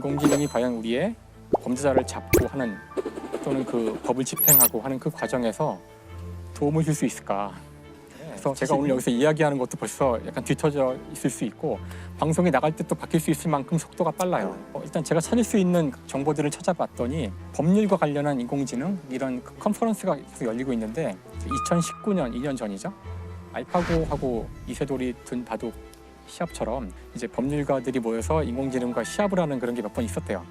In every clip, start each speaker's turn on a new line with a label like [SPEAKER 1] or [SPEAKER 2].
[SPEAKER 1] 인공지능이 과연 우리의 범죄자를 잡고 하는 또는 그 법을 집행하고 하는 그 과정에서 도움을 줄 수 있을까? 그래서 제가 오늘 여기서 이야기하는 것도 벌써 약간 뒤터져 있을 수 있고 방송에 나갈 때 또 바뀔 수 있을 만큼 속도가 빨라요. 일단 제가 찾을 수 있는 정보들을 찾아봤더니 법률과 관련한 인공지능 이런 컨퍼런스가 계속 열리고 있는데 2019년 2년 전이죠. 알파고하고 이세돌이 둔 바둑 시합처럼 이제 법률가들이 모여서 인공지능과 시합을 하는 그런 게 몇 번 있었대요.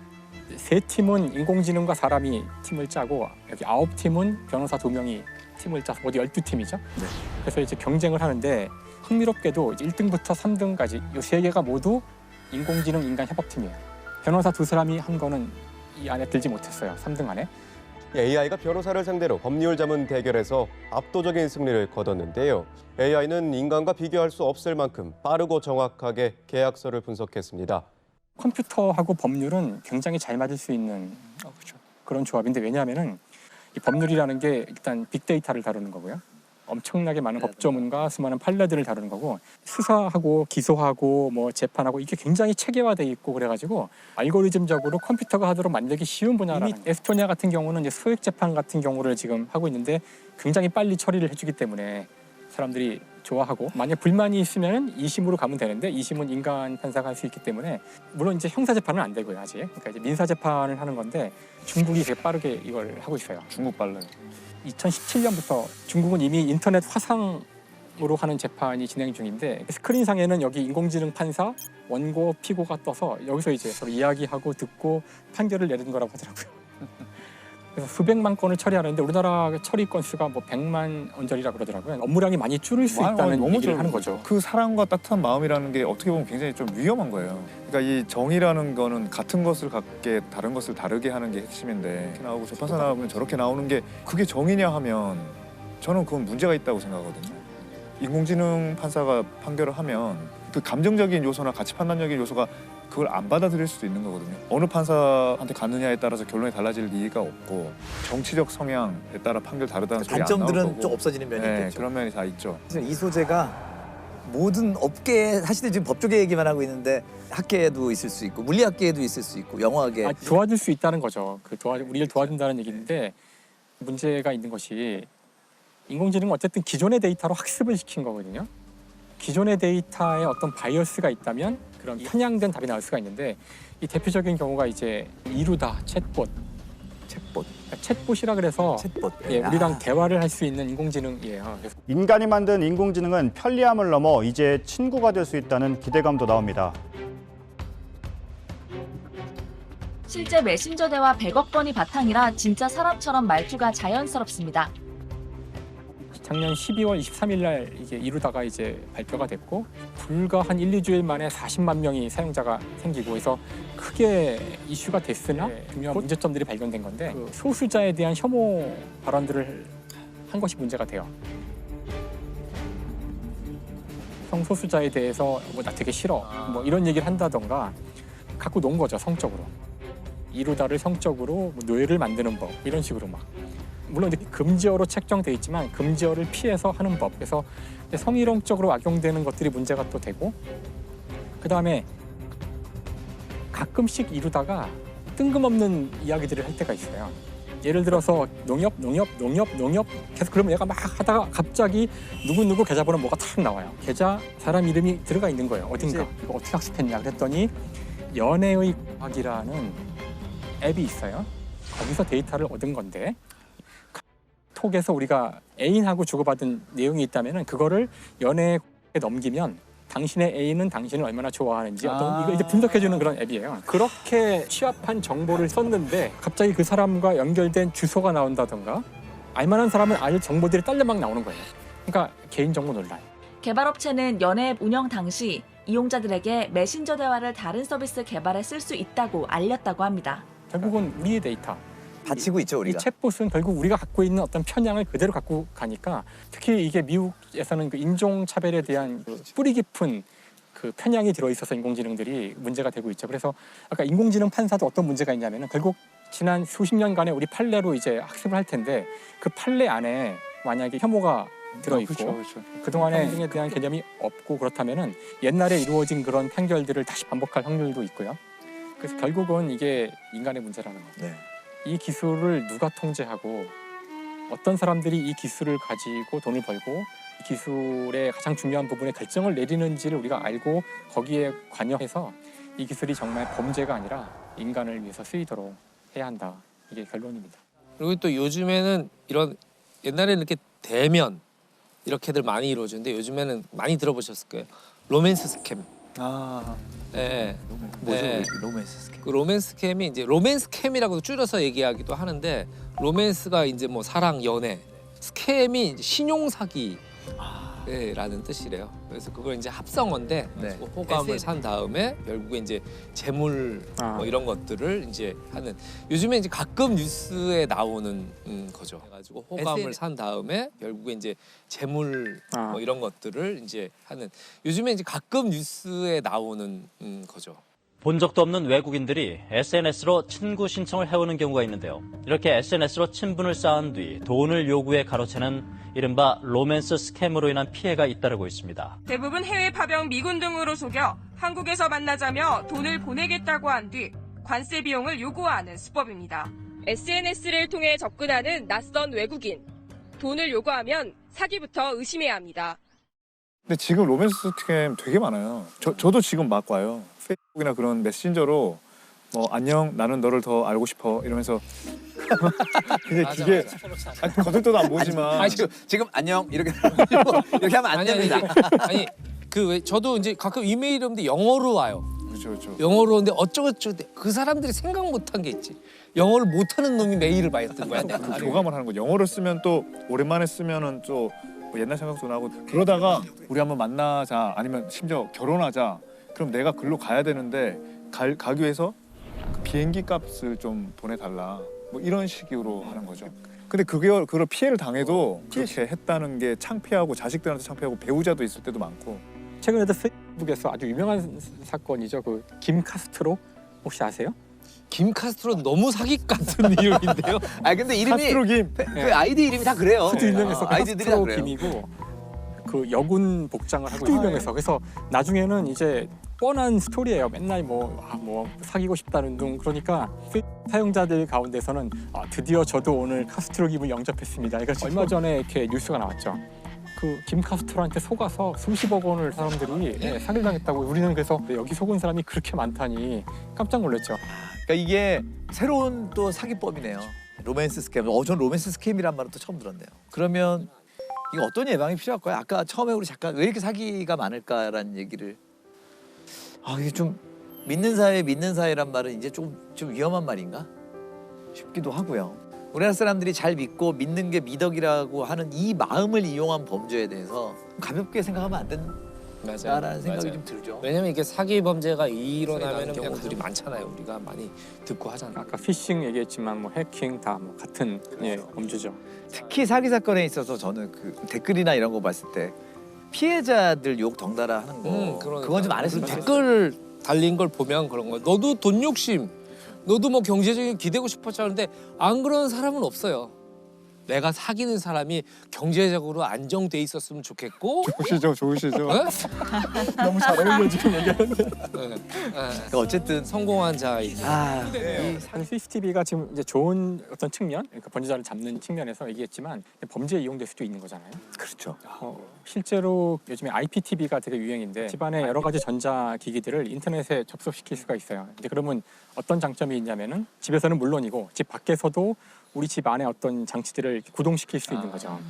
[SPEAKER 1] 세 팀은 인공지능과 사람이 팀을 짜고 여기 9팀은 변호사 2명이 팀을 짜서 모두 12팀이죠.
[SPEAKER 2] 네.
[SPEAKER 1] 그래서 이제 경쟁을 하는데 흥미롭게도 1등부터 3등까지 이 3개가 모두 인공지능 인간 협업팀이에요. 변호사 2사람이 한 거는 이 안에 들지 못했어요. 3등 안에.
[SPEAKER 3] AI가 변호사를 상대로 법률 자문 대결에서 압도적인 승리를 거뒀는데요. AI는 인간과 비교할 수 없을 만큼 빠르고 정확하게 계약서를 분석했습니다.
[SPEAKER 1] 컴퓨터하고 법률은 굉장히 잘 맞을 수 있는 그런 조합인데 왜냐하면은 이 법률이라는 게 일단 빅데이터를 다루는 거고요. 엄청나게 많은 법조문과 수많은 판례들을 다루는 거고 수사하고 기소하고 뭐 재판하고 이게 굉장히 체계화돼 있고 그래가지고 알고리즘적으로 컴퓨터가 하도록 만들기 쉬운 분야라는 거예요. 에스토니아 같은 경우는 이제 소액 재판 같은 경우를 지금 하고 있는데 굉장히 빨리 처리를 해주기 때문에 사람들이 좋아하고 만약 불만이 있으면 2심으로 가면 되는데 2심은 인간 판사가 할 수 있기 때문에 물론 이제 형사 재판은 안 되고요 아직. 그러니까 이제 민사 재판을 하는 건데 중국이 되게 빠르게 이걸 하고 있어요.
[SPEAKER 2] 중국 빨라요.
[SPEAKER 1] 2017년부터 중국은 이미 인터넷 화상으로 하는 재판이 진행 중인데 스크린상에는 여기 인공지능 판사, 원고, 피고가 떠서 여기서 이제 서로 이야기하고 듣고 판결을 내리는 거라고 하더라고요. 그래서 수백만 건을 처리하는데 우리나라 처리 건수가 뭐 100만 언저리라 그러더라고요. 업무량이 많이 줄을 수 있다는 얘기를 하는 거죠.
[SPEAKER 2] 그 사랑과 따뜻한 마음이라는 게 어떻게 보면 굉장히 좀 위험한 거예요. 그러니까 이 정의라는 거는 같은 것을 갖게 다른 것을 다르게 하는 게 핵심인데 이렇게 나오고 재판사 나오면 저렇게 나오는 게 그게 정의냐 하면 저는 그건 문제가 있다고 생각하거든요. 인공지능 판사가 판결을 하면 그 감정적인 요소나 가치 판단적인 요소가 그걸 안 받아들일 수도 있는 거거든요. 어느 판사한테 갔느냐에 따라서 결론이 달라질 리가 없고 정치적 성향에 따라 판결 다르다는 소리 안 나올 거고.
[SPEAKER 4] 단점들은 좀 없어지는 면이
[SPEAKER 2] 네,
[SPEAKER 4] 있겠죠.
[SPEAKER 2] 그런 면이 다 있죠.
[SPEAKER 4] 사실 이 소재가 모든 업계 사실은 지금 법조계 얘기만 하고 있는데 학계에도 있을 수 있고 물리학계에도 있을 수 있고 영어학계
[SPEAKER 1] 도와줄 수 있다는 거죠. 우리를 도와준다는 얘기인데 문제가 있는 것이 인공지능은 어쨌든 기존의 데이터로 학습을 시킨 거거든요. 기존의 데이터에 어떤 바이어스가 있다면 그런 편향된 답이 나올 수가 있는데 이 대표적인 경우가 이제 이루다, 챗봇. 그러니까 챗봇이라 그래서
[SPEAKER 4] 챗봇.
[SPEAKER 1] 예, 우리랑 대화를 할 수 있는 인공지능이에요. 그래서
[SPEAKER 5] 인간이 만든 인공지능은 편리함을 넘어 이제 친구가 될 수 있다는 기대감도 나옵니다.
[SPEAKER 6] 실제 메신저 대화 100억 번이 바탕이라 진짜 사람처럼 말투가 자연스럽습니다.
[SPEAKER 1] 작년 12월 23일 날 이게 이루다가 이제 발표가 됐고 불과 한 1, 2주일 만에 40만 명이 사용자가 생기고 해서 크게 이슈가 됐으나 중요한 문제점들이 발견된 건데 그 소수자에 대한 혐오 발언들을 한 것이 문제가 돼요. 성소수자에 대해서 뭐 나 되게 싫어 뭐 이런 얘기를 한다던가 갖고 논 거죠 성적으로. 이루다를 성적으로 뭐 노예를 만드는 법 이런 식으로 막. 물론 이제 금지어로 책정돼 있지만 금지어를 피해서 하는 법. 그래서 성희롱적으로 악용되는 것들이 문제가 또 되고 그다음에 가끔씩 이루다가 뜬금없는 이야기들을 할 때가 있어요. 예를 들어서 농협 계속 그러면 얘가 막 하다가 갑자기 누구 계좌번호 뭐가 탁 나와요. 계좌 사람 이름이 들어가 있는 거예요. 어딘가. 이거 어떻게 학습했냐 그랬더니 연애의 과학이라는 앱이 있어요. 거기서 데이터를 얻은 건데 톡에서 우리가 애인하고 주고받은 내용이 있다면 그거를 연애에 넘기면 당신의 애인은 당신을 얼마나 좋아하는지 어떤 이거 이제 분석해주는 그런 앱이에요. 그렇게 취합한 정보를 썼는데 갑자기 그 사람과 연결된 주소가 나온다던가 알만한 사람은 알 정보들이 딸려막 나오는 거예요. 그러니까 개인정보 논란.
[SPEAKER 6] 개발업체는 연애앱 운영 당시 이용자들에게 메신저 대화를 다른 서비스 개발에 쓸 수 있다고 알렸다고 합니다.
[SPEAKER 1] 결국은 우리의 데이터.
[SPEAKER 4] 바치고 있죠
[SPEAKER 1] 이
[SPEAKER 4] 우리가.
[SPEAKER 1] 챗봇은 결국 우리가 갖고 있는 어떤 편향을 그대로 갖고 가니까 특히 이게 미국에서는 그 인종차별에 대한 그 뿌리 깊은 그 편향이 들어있어서 인공지능들이 문제가 되고 있죠. 그래서 아까 인공지능 판사도 어떤 문제가 있냐면은 결국 지난 수십 년간의 우리 판례로 이제 학습을 할 텐데 그 판례 안에 만약에 혐오가 들어있고
[SPEAKER 2] 그렇죠.
[SPEAKER 1] 그동안에 인종에 대한 개념이 없고 그렇다면은 옛날에 이루어진 그런 판결들을 다시 반복할 확률도 있고요. 그래서 결국은 이게 인간의 문제라는 거예요.
[SPEAKER 4] 네.
[SPEAKER 1] 이 기술을 누가 통제하고 어떤 사람들이 이 기술을 가지고 돈을 벌고 이 기술의 가장 중요한 부분에 결정을 내리는지를 우리가 알고 거기에 관여해서 이 기술이 정말 범죄가 아니라 인간을 위해서 쓰이도록 해야 한다. 이게 결론입니다.
[SPEAKER 7] 그리고 또 요즘에는 이런 옛날에는 이렇게 대면 이렇게들 많이 이루어지는데 요즘에는 많이 들어보셨을 거예요. 로맨스 스캠.
[SPEAKER 2] 아,
[SPEAKER 7] 예.
[SPEAKER 4] 뭐죠?
[SPEAKER 7] 네.
[SPEAKER 4] 로맨스 스캠.
[SPEAKER 7] 그 로맨스 캠이 이제 로맨스 캠이라고 줄여서 얘기하기도 하는데 로맨스가 이제 뭐 사랑, 연애, 스캠이 이제 신용 사기라는 뜻이래요. 그래서 그걸 이제 합성어인데
[SPEAKER 4] 네.
[SPEAKER 7] 호감을 산 다음에 결국에 이제 재물
[SPEAKER 1] 아.
[SPEAKER 7] 뭐 이런 것들을 이제 하는 요즘에 이제 가끔 뉴스에 나오는 거죠. 그래가지고 호감을
[SPEAKER 4] SN...
[SPEAKER 7] 산 다음에 결국에 이제 재물
[SPEAKER 1] 아.
[SPEAKER 7] 뭐 이런 것들을 이제 하는 요즘에 이제 가끔 뉴스에 나오는 거죠.
[SPEAKER 8] 본 적도 없는 외국인들이 SNS로 친구 신청을 해오는 경우가 있는데요. 이렇게 SNS로 친분을 쌓은 뒤 돈을 요구해 가로채는 이른바 로맨스 스캠으로 인한 피해가 잇따르고 있습니다.
[SPEAKER 9] 대부분 해외 파병 미군 등으로 속여 한국에서 만나자며 돈을 보내겠다고 한 뒤 관세 비용을 요구하는 수법입니다. SNS를 통해 접근하는 낯선 외국인. 돈을 요구하면 사기부터 의심해야 합니다.
[SPEAKER 2] 근데 지금 로맨스 스캠 되게 많아요. 저도 지금 막 와요. 페이스북이나 그런 메신저로 뭐 안녕 나는 너를 더 알고 싶어 이러면서 근데
[SPEAKER 7] 맞아,
[SPEAKER 2] 기계
[SPEAKER 7] 맞아.
[SPEAKER 2] 아니, 거들떠도 안 보지만
[SPEAKER 4] 지금 안녕 이렇게 이렇게 하면 안 됩니다.
[SPEAKER 7] 아니 그 왜 저도 이제 가끔 이메일 오는데 영어로 와요.
[SPEAKER 2] 그렇죠.
[SPEAKER 7] 영어로 오는데 어쩌고저쩌고 그 사람들이 생각 못한 게 있지. 영어를 못하는 놈이 메일을 받았던 거야.
[SPEAKER 2] 그 교감을 하는 거. 영어를 쓰면 또 오랜만에 쓰면은 또 뭐 옛날 생각도 나고 그러다가 우리 한번 만나자 아니면 심지어 결혼하자. 그럼 내가 글로 가야 되는데 가기 위해서 그 비행기 값을 좀 보내달라. 뭐 이런 식으로 하는 거죠. 근데 그걸 피해를 당해도 그렇게 했다는 게 창피하고 자식들한테 창피하고 배우자도 있을 때도 많고.
[SPEAKER 1] 최근에도 페이스북에서 아주 유명한 사건이죠. 그 김 카스트로 혹시 아세요?
[SPEAKER 7] 김 카스트로 너무 사기 같은 이름인데요.
[SPEAKER 4] 아 근데 이름이
[SPEAKER 2] 카스트로 김.
[SPEAKER 4] 그 아이디 이름이 다 그래요.
[SPEAKER 1] 하도 유명해서
[SPEAKER 4] 아이디들이 다
[SPEAKER 1] 카스트로
[SPEAKER 4] 그래요.
[SPEAKER 1] 김이고 그 여군 복장을 하고 유명해서 그래서 나중에는 이제 뻔한 스토리예요. 맨날 뭐 사귀고 싶다는 둥 그러니까 사용자들 가운데서는 드디어 저도 오늘 카스트로 김을 영접했습니다. 그러니까 얼마 전에 이렇게 뉴스가 나왔죠. 그 김 카스트로한테 속아서 수십억 원을 사람들이 사기를 당했다고. 우리는 그래서 여기 속은 사람이 그렇게 많다니 깜짝 놀랐죠.
[SPEAKER 4] 그러니까 이게 새로운 또 사기법이네요. 로맨스 스캠. 전 로맨스 스캠이란 말은 또 처음 들었네요. 그러면 이거 어떤 예방이 필요할까요? 아까 처음에 우리 잠깐 왜 이렇게 사기가 많을까라는 얘기를. 이게 좀 믿는 사이란 말은 이제 좀 위험한 말인가 싶기도 하고요. 우리나라 사람들이 잘 믿고 믿는 게 미덕이라고 하는 이 마음을 이용한 범죄에 대해서 가볍게 생각하면 안 된다라는 생각이 좀 들죠.
[SPEAKER 7] 왜냐면 이게 사기 범죄가 일어나는 경우들이 많잖아요. 우리가 많이 듣고 하잖아요.
[SPEAKER 1] 아까 피싱 얘기했지만 뭐 해킹 다 뭐 같은 범죄죠.
[SPEAKER 4] 특히 사기 사건에 있어서 저는 그 댓글이나 이런 거 봤을 때 피해자들 욕 덩달아 하는 거 그건 좀 안 했으면 좋겠어요.
[SPEAKER 7] 댓글 달린 걸 보면 그런 거야. 너도 돈 욕심, 너도 뭐 경제적인 기대고 싶었지 하는데 안 그런 사람은 없어요. 내가 사귀는 사람이 경제적으로 안정돼 있었으면 좋겠고.
[SPEAKER 2] 좋으시죠.
[SPEAKER 1] 너무 잘 어울려 지금 얘기하는데.
[SPEAKER 4] 그러니까 어쨌든
[SPEAKER 7] 성공한 자인.
[SPEAKER 1] CCTV가 지금 이제 좋은 어떤 측면, 그러니까 범죄자를 잡는 측면에서 얘기했지만 범죄에 이용될 수도 있는 거잖아요.
[SPEAKER 4] 그렇죠.
[SPEAKER 1] 실제로 요즘에 IPTV가 되게 유행인데 집안에 여러 가지 전자기기들을 인터넷에 접속시킬 수가 있어요. 근데 그러면 어떤 장점이 있냐면은 집에서는 물론이고 집 밖에서도 우리 집 안에 어떤 장치들을 구동시킬 수 있는 거죠.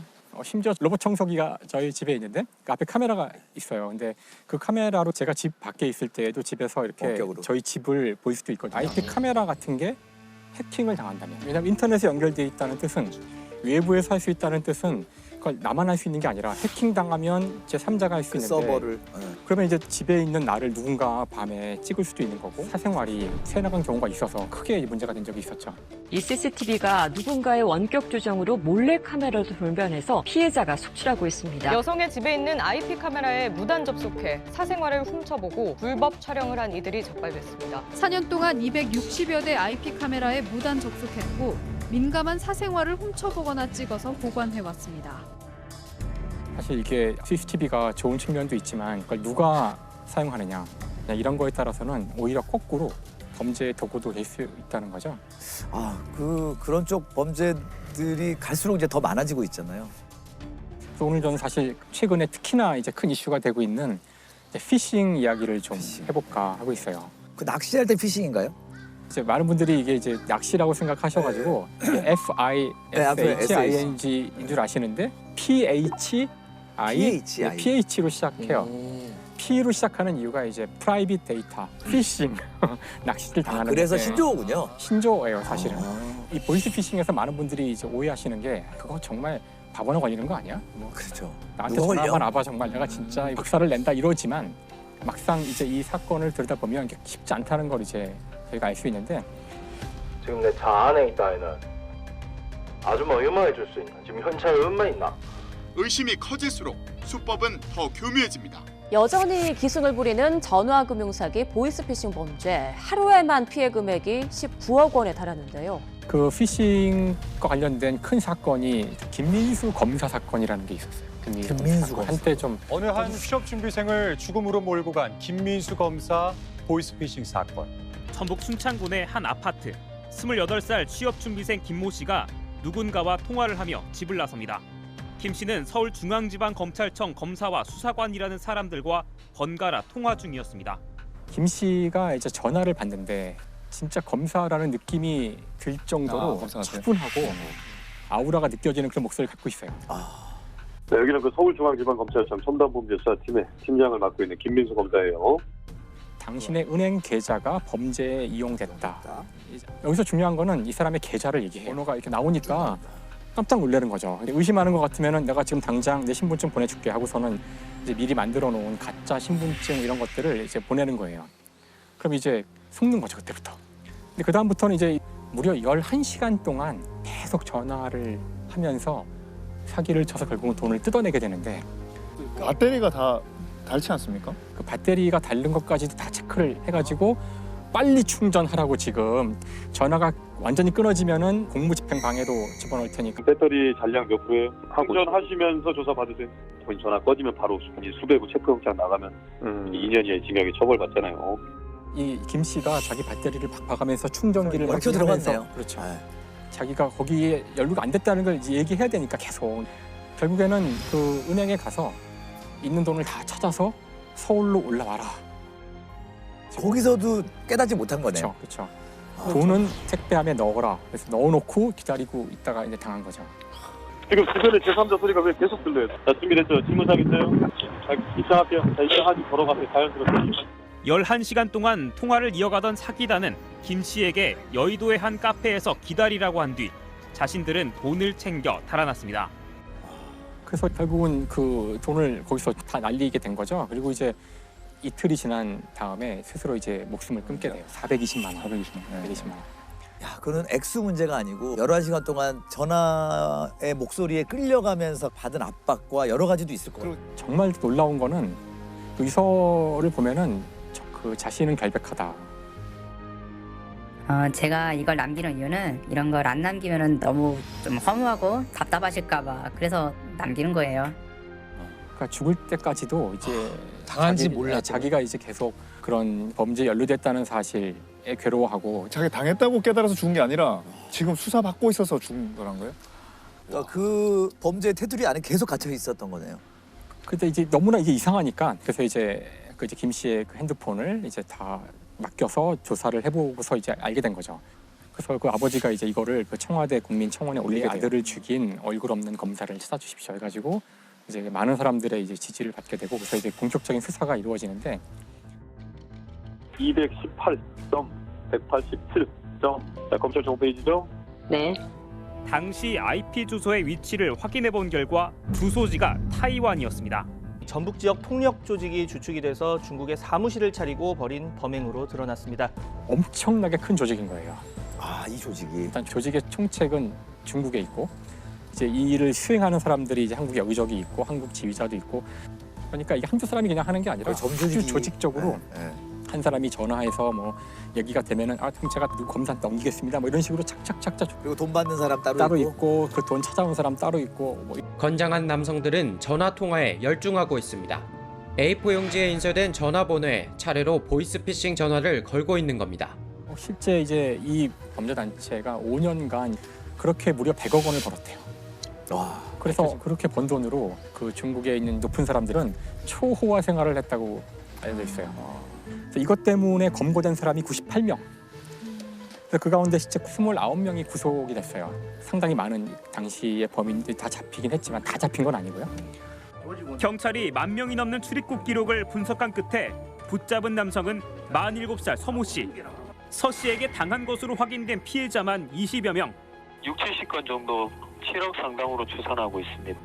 [SPEAKER 1] 심지어 로봇 청소기가 저희 집에 있는데 그 앞에 카메라가 있어요. 근데 그 카메라로 제가 집 밖에 있을 때에도 집에서 이렇게
[SPEAKER 4] 원격으로.
[SPEAKER 1] 저희 집을 볼 수도 있거든요. IP 카메라 같은 게 해킹을 당한다면, 왜냐하면 인터넷에 연결돼 있다는 뜻은 외부에서 할 수 있다는 뜻은 그걸 나만 할 수 있는 게 아니라 해킹 당하면 제3자가 할 수
[SPEAKER 4] 그
[SPEAKER 1] 있는데
[SPEAKER 4] 서버를
[SPEAKER 1] 그러면 이제 집에 있는 나를 누군가 밤에 찍을 수도 있는 거고 사생활이 새나간 경우가 있어서 크게 문제가 된 적이 있었죠.
[SPEAKER 10] 이 CCTV가 누군가의 원격 조정으로 몰래 카메라로 돌변해서 피해자가 속출하고 있습니다.
[SPEAKER 9] 여성의 집에 있는 IP 카메라에 무단 접속해 사생활을 훔쳐보고 불법 촬영을 한 이들이 적발됐습니다.
[SPEAKER 11] 4년 동안 260여 대 IP 카메라에 무단 접속했고 민감한 사생활을 훔쳐보거나 찍어서 보관해왔습니다.
[SPEAKER 1] 사실 이게 CCTV가 좋은 측면도 있지만 그걸 누가 사용하느냐 이런 거에 따라서는 오히려 거꾸로 범죄의 도구도 될 수 있다는 거죠.
[SPEAKER 4] 그런 쪽 범죄들이 갈수록 이제 더 많아지고 있잖아요.
[SPEAKER 1] 그래서 오늘 저는 사실 최근에 특히나 이제 큰 이슈가 되고 있는 이제 피싱 이야기를 좀 해볼까 하고 있어요.
[SPEAKER 4] 그 낚시할 때 피싱인가요?
[SPEAKER 1] 이제 많은 분들이 이게 이제 낚시라고 생각하셔가지고 FISHING인 줄 아시는데 PH로 시작해요. P로 시작하는 이유가 이제 프라이빗 데이터, 피싱, 낚시를 당하는.
[SPEAKER 4] 그래서 신조어군요.
[SPEAKER 1] 신조어예요, 사실은. 이 보이스 피싱에서 많은 분들이 이제 오해하시는 게 그거 정말 바보나 걸리는 거 아니야? 뭐
[SPEAKER 4] 그렇죠.
[SPEAKER 1] 나한테 전화만 와봐 정말 내가 진짜 박살을 낸다 이러지만 막상 이제 이 사건을 들여다보면 쉽지 않다는 걸 이제 저희가 알 수 있는데
[SPEAKER 12] 지금 내 차 안에 있다 애는 아줌마 얼마에 줄 수 있나? 지금 현찰 얼마 있나?
[SPEAKER 13] 의심이 커질수록 수법은 더 교묘해집니다.
[SPEAKER 14] 여전히 기승을 부리는 전화금융사기 보이스피싱 범죄. 하루에만 피해 금액이 19억 원에 달하는데요.
[SPEAKER 1] 그 피싱과 관련된 큰 사건이 김민수 검사 사건이라는 게 있었어요.
[SPEAKER 4] 김민수 검사.
[SPEAKER 1] 한때 좀
[SPEAKER 15] 어느 한 취업 준비생을 죽음으로 몰고 간 김민수 검사 보이스피싱 사건.
[SPEAKER 16] 전북 순창군의 한 아파트. 28살 취업준비생 김모 씨가 누군가와 통화를 하며 집을 나섭니다. 김 씨는 서울중앙지방검찰청 검사와 수사관이라는 사람들과 번갈아 통화 중이었습니다.
[SPEAKER 1] 김 씨가 이제 전화를 받는데 진짜 검사라는 느낌이 들 정도로 차분하고 아우라가 느껴지는 그런 목소리를 갖고 있어요.
[SPEAKER 17] 네, 여기는 그 서울중앙지방검찰청 첨단범죄수사팀의 팀장을 맡고 있는 김민수 검사예요.
[SPEAKER 1] 당신의 은행 계좌가 범죄에 이용됐다. 여기서 중요한 거는 이 사람의 계좌를 얘기해요. 번호가 이렇게 나오니까 깜짝 놀라는 거죠. 근데 의심하는 것 같으면은 내가 지금 당장 내 신분증 보내줄게 하고서는 이제 미리 만들어 놓은 가짜 신분증 이런 것들을 이제 보내는 거예요. 그럼 이제 속는 거죠 그때부터. 근데 그 다음부터는 이제 무려 11시간 동안 계속 전화를 하면서 사기를 쳐서 결국은 돈을 뜯어내게 되는데
[SPEAKER 2] 배터리가 다 닳지 않습니까?
[SPEAKER 1] 그 배터리가 닳는 것까지도 다 체크를 해가지고 빨리 충전하라고 지금 전화가 완전히 끊어지면은 공무집행 방해도 집어넣을 테니까.
[SPEAKER 17] 배터리 잔량 몇 프로예요? 충전하시면서 조사 받으세요. 본인 전화 꺼지면 바로 수배구 체크 영장 나가면 2년 이하의 징역에 처벌받잖아요.
[SPEAKER 1] 이 김 씨가 자기 배터리를 박박하면서 충전기를 막
[SPEAKER 4] 얽혀 들어갔네요.
[SPEAKER 1] 그렇죠. 자기가 거기에 연루가 안 됐다는 걸 이제 얘기해야 되니까 계속 결국에는 그 은행에 가서 있는 돈을 다 찾아서 서울로 올라와라.
[SPEAKER 4] 거기서도 깨닫지 못한 거네요.
[SPEAKER 1] 그렇죠. 돈은 택배함에 넣어라. 그래서 넣어놓고 기다리고 있다가 이제 당한 거죠.
[SPEAKER 17] 지금 주변에 제3자 소리가 왜 계속 들려요? 자, 준비됐죠? 질문상 있어요? 자, 입장할게요. 자, 입장하시 걸어가세요. 자연스럽게.
[SPEAKER 16] 11시간 동안 통화를 이어가던 사기단은 김 씨에게 여의도의 한 카페에서 기다리라고 한 뒤 자신들은 돈을 챙겨 달아났습니다.
[SPEAKER 1] 그래서 결국은 그 돈을 거기서 다 날리게 된 거죠. 그리고 이제 이틀이 지난 다음에 스스로 이제 목숨을 끊게 돼요. 420만 원. 420만 원.
[SPEAKER 4] 야, 그건 액수 문제가 아니고 11시간 동안 전화의 목소리에 끌려가면서 받은 압박과 여러 가지도 있을 거예요.
[SPEAKER 1] 정말 놀라운 거는 그 유서를 보면은 그 자신은 결백하다.
[SPEAKER 18] 제가 이걸 남기는 이유는 이런 걸 안 남기면은 너무 좀 허무하고 답답하실까 봐 그래서 남기는 거예요.
[SPEAKER 1] 그러니까 죽을 때까지도 이제
[SPEAKER 7] 당한지 몰랐죠.
[SPEAKER 1] 자기가 이제 계속 그런 범죄에 연루됐다는 사실에 괴로워하고
[SPEAKER 2] 자기 당했다고 깨달아서 죽은 게 아니라 지금 수사받고 있어서 죽은 거란 거예요?
[SPEAKER 4] 그러니까 그 범죄의 테두리 안에 계속 갇혀 있었던 거네요.
[SPEAKER 1] 근데 이제 너무나 이게 이상하니까 그래서 이제 그 이제 김 씨의 그 핸드폰을 이제 다 맡겨서 조사를 해보고서 이제 알게 된 거죠. 그래서 그 아버지가 이제 이거를 그 청와대 국민청원에 올리게 아들을 죽인 얼굴 없는 검사를 찾아주십시오 해가지고 이제 많은 사람들의 이제 지지를 받게 되고 그래서 이제 본격적인 수사가 이루어지는데
[SPEAKER 17] 218점, 187점. 자, 검찰 홈페이지죠?
[SPEAKER 10] 네.
[SPEAKER 16] 당시 IP 주소의 위치를 확인해 본 결과 주소지가 타이완이었습니다.
[SPEAKER 19] 전북 지역 폭력 조직이 주축이 돼서 중국에 사무실을 차리고 벌인 범행으로 드러났습니다.
[SPEAKER 1] 엄청나게 큰 조직인 거예요.
[SPEAKER 4] 이 조직이.
[SPEAKER 1] 일단 조직의 총책은 중국에 있고 이제 이 일을 수행하는 사람들이 이제 한국에 여기저기 있고 한국 지휘자도 있고 그러니까 이게 한두 사람이 그냥 하는 게 아니라 아주 조직적으로 한 사람이 전화해서 뭐 얘기가 되면은 그럼 제가 누구 검사한테 넘기겠습니다 뭐 이런 식으로 착착착착
[SPEAKER 4] 그리고 돈 받는 사람
[SPEAKER 1] 따로 있고 그 돈 찾아온 사람 따로 있고 뭐.
[SPEAKER 20] 건장한 남성들은 전화 통화에 열중하고 있습니다. A4 용지에 인쇄된 전화번호에 차례로 보이스피싱 전화를 걸고 있는 겁니다.
[SPEAKER 1] 실제 이제 이 범죄 단체가 5년간 그렇게 무려 100억 원을 벌었대요.
[SPEAKER 4] 와,
[SPEAKER 1] 그래서 그렇게 번 돈으로 그 중국에 있는 높은 사람들은 초호화 생활을 했다고 알려져 있어요. 그래서 이것 때문에 검거된 사람이 98명. 그래서 그 가운데 진짜 29명이 구속이 됐어요. 상당히 많은 당시의 범인들이 다 잡히긴 했지만 다 잡힌 건 아니고요.
[SPEAKER 16] 경찰이 10,000명이 넘는 출입국 기록을 분석한 끝에 붙잡은 남성은 47살 서모 씨. 서 씨에게 당한 것으로 확인된 피해자만 20여 명.
[SPEAKER 21] 60-70건 정도 7억 상당으로 추산하고 있습니다.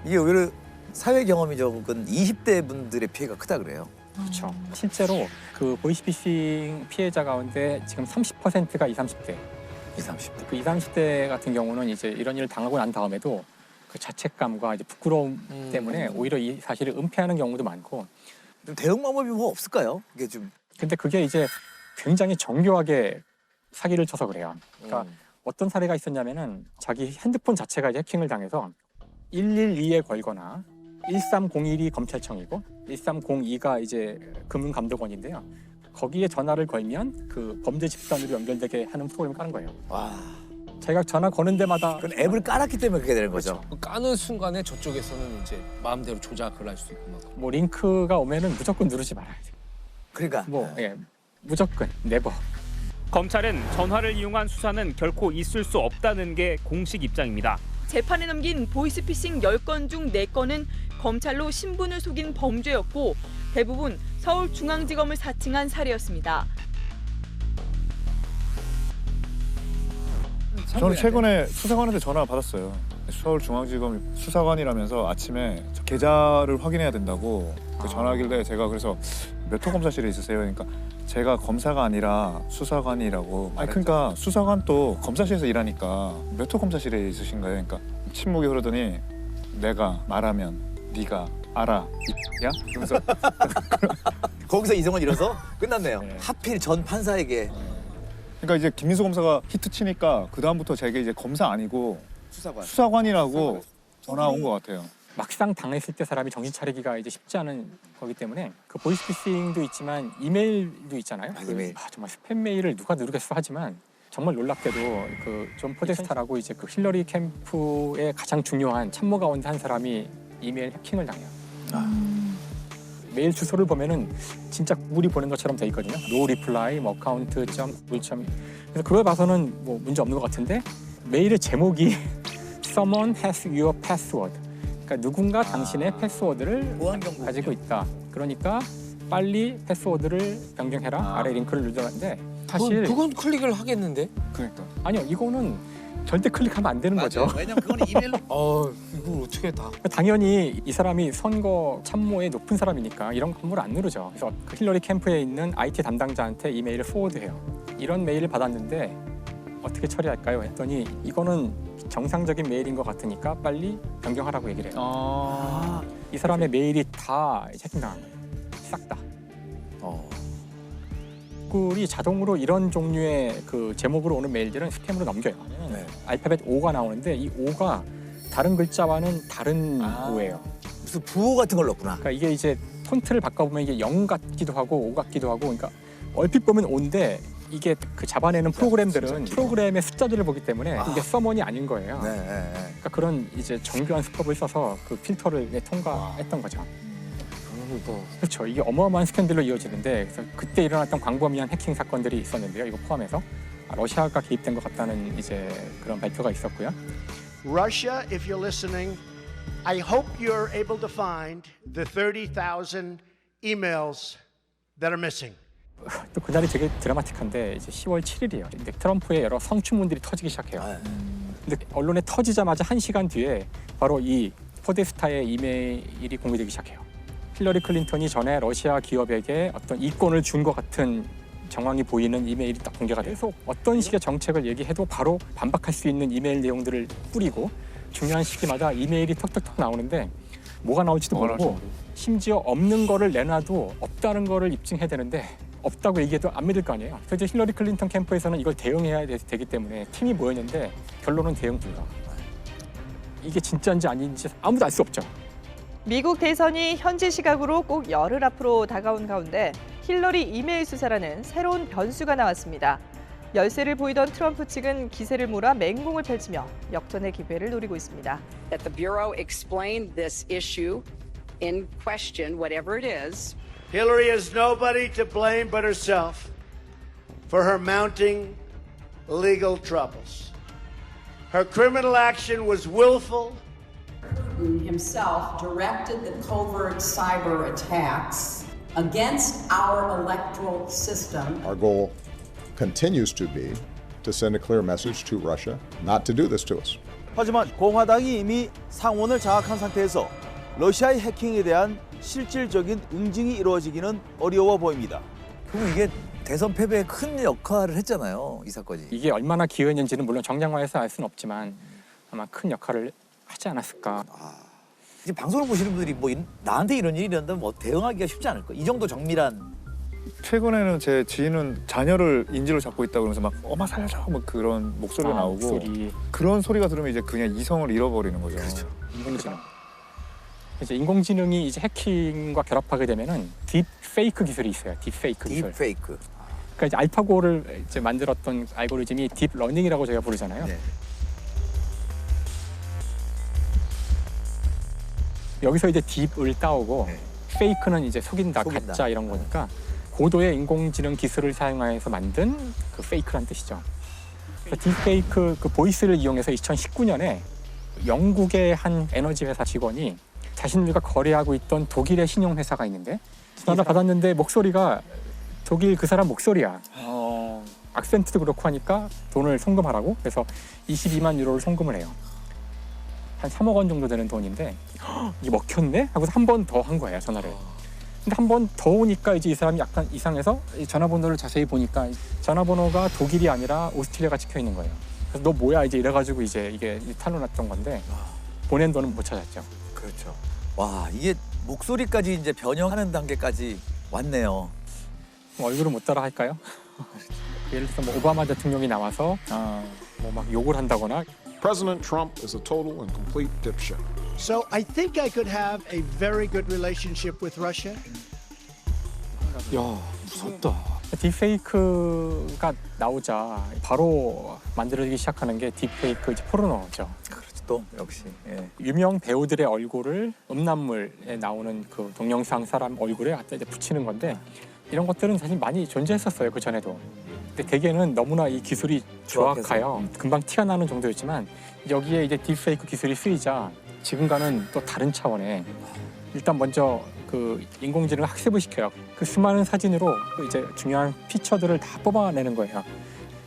[SPEAKER 4] 이게 오히려 사회 경험이 적은 20대 분들의 피해가 크다 그래요.
[SPEAKER 1] 그렇죠. 실제로 그 보이스피싱 피해자 가운데 지금 30%가 20, 30대.
[SPEAKER 4] 20, 30대.
[SPEAKER 1] 그 20, 30대 같은 경우는 이제 이런 일을 당하고 난 다음에도 그 자책감과 이제 부끄러움 때문에 오히려 이 사실을 은폐하는 경우도 많고.
[SPEAKER 4] 대응 방법이 뭐 없을까요? 이게 좀.
[SPEAKER 1] 근데 그게 이제 굉장히 정교하게 사기를 쳐서 그래요. 그러니까 어떤 사례가 있었냐면은 자기 핸드폰 자체가 이제 해킹을 당해서 112에 걸거나 1301이 검찰청이고 1302가 이제 금융감독원인데요. 거기에 전화를 걸면 그 범죄 집단으로 연결되게 하는 프로그램을 까는 거예요.
[SPEAKER 4] 와.
[SPEAKER 1] 자기가 전화 거는 데마다
[SPEAKER 4] 그건 앱을 깔았기 때문에 그렇게 되는 거죠.
[SPEAKER 7] 그 까는 순간에 저쪽에서는 이제 마음대로 조작을 할 수 있고 막.
[SPEAKER 1] 뭐 링크가 오면은 무조건 누르지 말아야 돼요.
[SPEAKER 4] 그러니까
[SPEAKER 1] 뭐 예, 무조건 네버.
[SPEAKER 16] 검찰은 전화를 이용한 수사는 결코 있을 수 없다는 게 공식 입장입니다.
[SPEAKER 22] 재판에 넘긴 보이스피싱 10건 중 4건은 검찰로 신분을 속인 범죄였고 대부분 서울중앙지검을 사칭한 사례였습니다.
[SPEAKER 2] 저는 최근에 수사관한테 전화 받았어요. 서울중앙지검 수사관이라면서 아침에 저 계좌를 확인해야 된다고 전화하길래 제가 그래서 몇 호 검사실에 있으세요? 그러니까 제가 검사가 아니라 수사관이라고. 아니 그러니까 수사관 또 검사실에서 일하니까 몇 호 검사실에 있으신 거예요? 그러니까 침묵이 흐르더니 내가 말하면 네가 알아 야? 그러면서
[SPEAKER 4] 거기서 이성을 잃어서 끝났네요. 하필 전 판사에게.
[SPEAKER 2] 그러니까 이제 김민수 검사가 히트 치니까 그 다음부터 제게 이제 검사 아니고 수사관이라고 전화 온 것 같아요.
[SPEAKER 1] 막상 당했을 때 사람이 정신 차리기가 이제 쉽지 않은 거기 때문에 그 보이스피싱도 있지만 이메일도 있잖아요.
[SPEAKER 4] 이메일.
[SPEAKER 1] 정말 스팸 메일을 누가 누르겠어 하지만 정말 놀랍게도 그 존 포데스타라고 이제 그 힐러리 캠프의 가장 중요한 참모 가운데 한 사람이 이메일 해킹을 당해요. 메일 주소를 보면은 진짜 우리 보낸 것처럼 돼 있거든요. no reply, 뭐 account 점. 그래서 그걸 봐서는 뭐 문제 없는 것 같은데 메일의 제목이 someone has your password. 그러니까 누군가 당신의 패스워드를 가지고 있다. 그러니까 빨리 패스워드를 변경해라. 아래 링크를 누르는데 사실
[SPEAKER 7] 그건 클릭을 하겠는데?
[SPEAKER 2] 그러니까.
[SPEAKER 1] 아니요, 이거는 절대 클릭하면 안 되는 거죠.
[SPEAKER 4] 왜냐면 그건 이메일로.
[SPEAKER 7] 이걸 어떻게 다?
[SPEAKER 1] 당연히 이 사람이 선거 참모의 높은 사람이니까 이런 거 함부로 안 누르죠. 그래서 그 힐러리 캠프에 있는 IT 담당자한테 이메일을 포워드해요. 이런 메일을 받았는데 어떻게 처리할까요? 했더니 이거는 정상적인 메일인 것 같으니까 빨리 변경하라고 얘기를 해요. 이 사람의 메일이 다 해킹당한 거예요. 싹 다. 구글이 자동으로 이런 종류의 그 제목으로 오는 메일들은 스팸으로 넘겨요. 알파벳 O가 나오는데 이 O가 다른 글자와는 다른 O예요.
[SPEAKER 4] 무슨 부호 같은 걸 넣었구나.
[SPEAKER 1] 그러니까 이게 이제 폰트를 바꿔보면 이게 0 같기도 하고 5 같기도 하고, 그러니까 얼핏 보면 O인데 이게 그 잡아내는 프로그램들은 프로그램의 숫자들을 보기 때문에 이게 서먼이 아닌 거예요. 그러니까 그런 이제 정교한 수법을 써서 그 필터를 통과했던 거죠. 그렇죠. 이게 어마어마한 스캔들로 이어지는데 그래서 그때 일어났던 광범위한 해킹 사건들이 있었는데요. 이거 포함해서 러시아가 개입된 것 같다는 이제 그런 발표가 있었고요.
[SPEAKER 23] Russia, if you're listening, I hope you're able to find the 30,000 emails that are missing.
[SPEAKER 1] 또 그날이 되게 드라마틱한데 이제 10월 7일이에요. 근데 트럼프의 여러 성추문들이 터지기 시작해요. 근데 언론에 터지자마자 1시간 뒤에 바로 이 포데스타의 이메일이 공개되기 시작해요. 힐러리 클린턴이 전에 러시아 기업에게 어떤 이권을 준 것 같은 정황이 보이는 이메일이 딱 공개가 돼서 어떤 식의 정책을 얘기해도 바로 반박할 수 있는 이메일 내용들을 뿌리고 중요한 시기마다 이메일이 턱턱턱 나오는데 뭐가 나올지도 모르고 심지어 없는 거를 내놔도 없다는 거를 입증해야 되는데 없다고 얘기해도 안 믿을 거 아니에요. 그래서 힐러리 클린턴 캠프에서는 이걸 대응해야 되기 때문에 팀이 모였는데 결론은 대응 불가. 이게 진짜인지 아닌지 아무도 알 수 없죠.
[SPEAKER 24] 미국 대선이 현지 시각으로 꼭 열흘 앞으로 다가온 가운데
[SPEAKER 22] 힐러리 이메일 수사라는 새로운 변수가 나왔습니다. 열세를 보이던 트럼프 측은 기세를 몰아 맹공을 펼치며 역전의 기회를 노리고 있습니다.
[SPEAKER 3] That the Bureau explained this issue in question, whatever it is.
[SPEAKER 23] Hillary has nobody to blame but herself for her mounting legal troubles. Her criminal action was willful.
[SPEAKER 3] Himself directed the covert cyber attacks against our electoral system.
[SPEAKER 5] Our goal continues to be to send a clear message to Russia not to do this to us.
[SPEAKER 6] 하지만 공화당이 이미 상원을 장악한 상태에서 러시아의 해킹에 대한 실질적인 응징이 이루어지기는 어려워 보입니다.
[SPEAKER 4] 그럼 이게 대선 패배에 큰 역할을 했잖아요, 이 사건이.
[SPEAKER 1] 이게 얼마나 기여했는지는 물론 정량화해서 알 수는 없지만 아마 큰 역할을 하지 않았을까.
[SPEAKER 4] 이제 방송을 보시는 분들이 뭐 나한테 이런 일이 일어난다면 뭐 대응하기가 쉽지 않을 거예요. 이 정도 정밀한.
[SPEAKER 2] 최근에는 제 지인은 자녀를 인질로 잡고 있다고 그러면서 막 엄마 살려줘 뭐 그런 목소리가 나오고
[SPEAKER 1] 목소리.
[SPEAKER 2] 그런 소리가 들으면 이제 그냥 이성을 잃어버리는 거죠.
[SPEAKER 1] 그렇죠. 인공지능. 이제 인공지능이 이제 해킹과 결합하게 되면은 딥페이크 기술이 있어요. 딥페이크 기술.
[SPEAKER 4] 딥페이크.
[SPEAKER 1] 그러니까 이제 알파고를 이제 만들었던 알고리즘이 딥러닝이라고 저희가 부르잖아요.
[SPEAKER 4] 네.
[SPEAKER 1] 여기서 이제 딥을 따오고 페이크는 이제 속인다, 가짜 이런 거니까 고도의 인공지능 기술을 사용해서 만든 그 페이크란 뜻이죠. 그래서 딥페이크 그 보이스를 이용해서 2019년에 영국의 한 에너지 회사 직원이 자신들과 거래하고 있던 독일의 신용회사가 있는데 전화를 받았는데 목소리가 독일 그 사람 목소리야. 악센트도 그렇고 하니까 돈을 송금하라고 그래서 22만 유로를 송금을 해요. 한 3억 원 정도 되는 돈인데 이게 먹혔네? 하고서 한 번 더 한 거예요, 전화를. 근데 한 번 더 오니까 이제 이 사람이 약간 이상해서 이 전화번호를 자세히 보니까 전화번호가 독일이 아니라 오스트리아가 찍혀 있는 거예요. 그래서 너 뭐야 이제 이래가지고 이제 이게 탈로 났던 건데 보낸 돈은 못 찾았죠.
[SPEAKER 4] 그렇죠. 와, 이게 목소리까지 이제 변형하는 단계까지 왔네요.
[SPEAKER 1] 얼굴은 못 따라 할까요? 예를 들어서 뭐 오바마 대통령이 나와서 뭐 막 욕을 한다거나.
[SPEAKER 5] President Trump is a total and complete dipshit.
[SPEAKER 23] So I think I could have a very good relationship with Russia.
[SPEAKER 7] 야, 무섭다.
[SPEAKER 1] 딥페이크가 나오자 바로 만들어지기 시작하는 게 딥페이크 이제 포르노죠.
[SPEAKER 4] 그렇죠. 또 역시
[SPEAKER 1] 유명 배우들의 얼굴을 음란물에 나오는 그 동영상 사람 얼굴에 갖다 이제 붙이는 건데 이런 것들은 사실 많이 존재했었어요, 그 전에도. 근데 대개는 너무나 이 기술이 정확해요. 금방 티가 나는 정도였지만 여기에 이제 딥페이크 기술이 쓰이자 지금과는 또 다른 차원의 일단 먼저 그 인공지능을 학습을 시켜요. 그 수많은 사진으로 그 이제 중요한 피처들을 다 뽑아내는 거예요.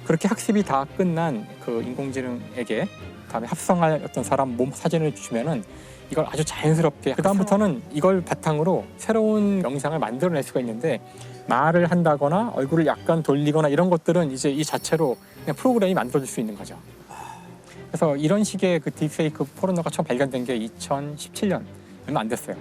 [SPEAKER 1] 그렇게 학습이 다 끝난 그 인공지능에게 다음에 합성할 어떤 사람 몸 사진을 주면은 이걸 아주 자연스럽게 그다음부터는 이걸 바탕으로 새로운 영상을 만들어낼 수가 있는데 말을 한다거나 얼굴을 약간 돌리거나 이런 것들은 이제 이 자체로 그냥 프로그램이 만들어질 수 있는 거죠. 그래서 이런 식의 그 딥페이크 포르노가 처음 발견된 게 2017년 얼마 안 됐어요.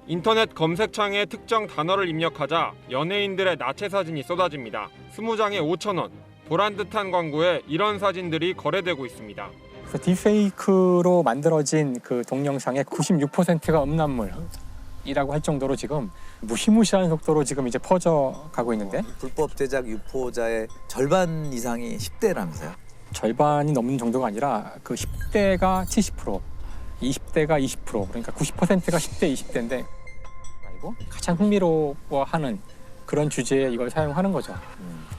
[SPEAKER 24] 인터넷 검색창에 특정 단어를 입력하자 연예인들의 나체 사진이 쏟아집니다. 20장에 5,000원. 보란 듯한 광고에 이런 사진들이 거래되고 있습니다.
[SPEAKER 1] 그래서 딥페이크로 만들어진 그 동영상의 96%가 음란물이라고 할 정도로 지금 무시무시한 속도로 지금 이제 퍼져가고 있는데
[SPEAKER 4] 불법 제작 유포자의 절반 이상이 10대라면서요?
[SPEAKER 1] 절반이 넘는 정도가 아니라 그 10대가 70%, 20대가 20%, 그러니까 90%가 10대, 20대인데 가장 흥미로워하는 그런 주제에 이걸 사용하는 거죠.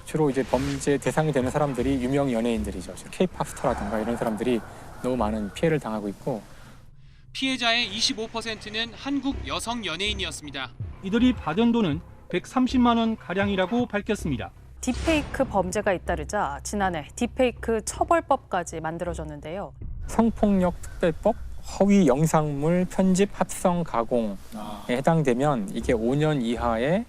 [SPEAKER 1] 주로 이제 범죄 대상이 되는 사람들이 유명 연예인들이죠. K-팝 스타라든가 이런 사람들이 너무 많은 피해를 당하고 있고
[SPEAKER 25] 피해자의 25%는 한국 여성 연예인이었습니다.
[SPEAKER 26] 이들이 받은 돈은 130만 원 가량이라고 밝혔습니다.
[SPEAKER 27] 딥페이크 범죄가 잇따르자 지난해 딥페이크 처벌법까지 만들어졌는데요.
[SPEAKER 1] 성폭력 특별법, 허위 영상물 편집, 합성, 가공에 해당되면 이게 5년 이하의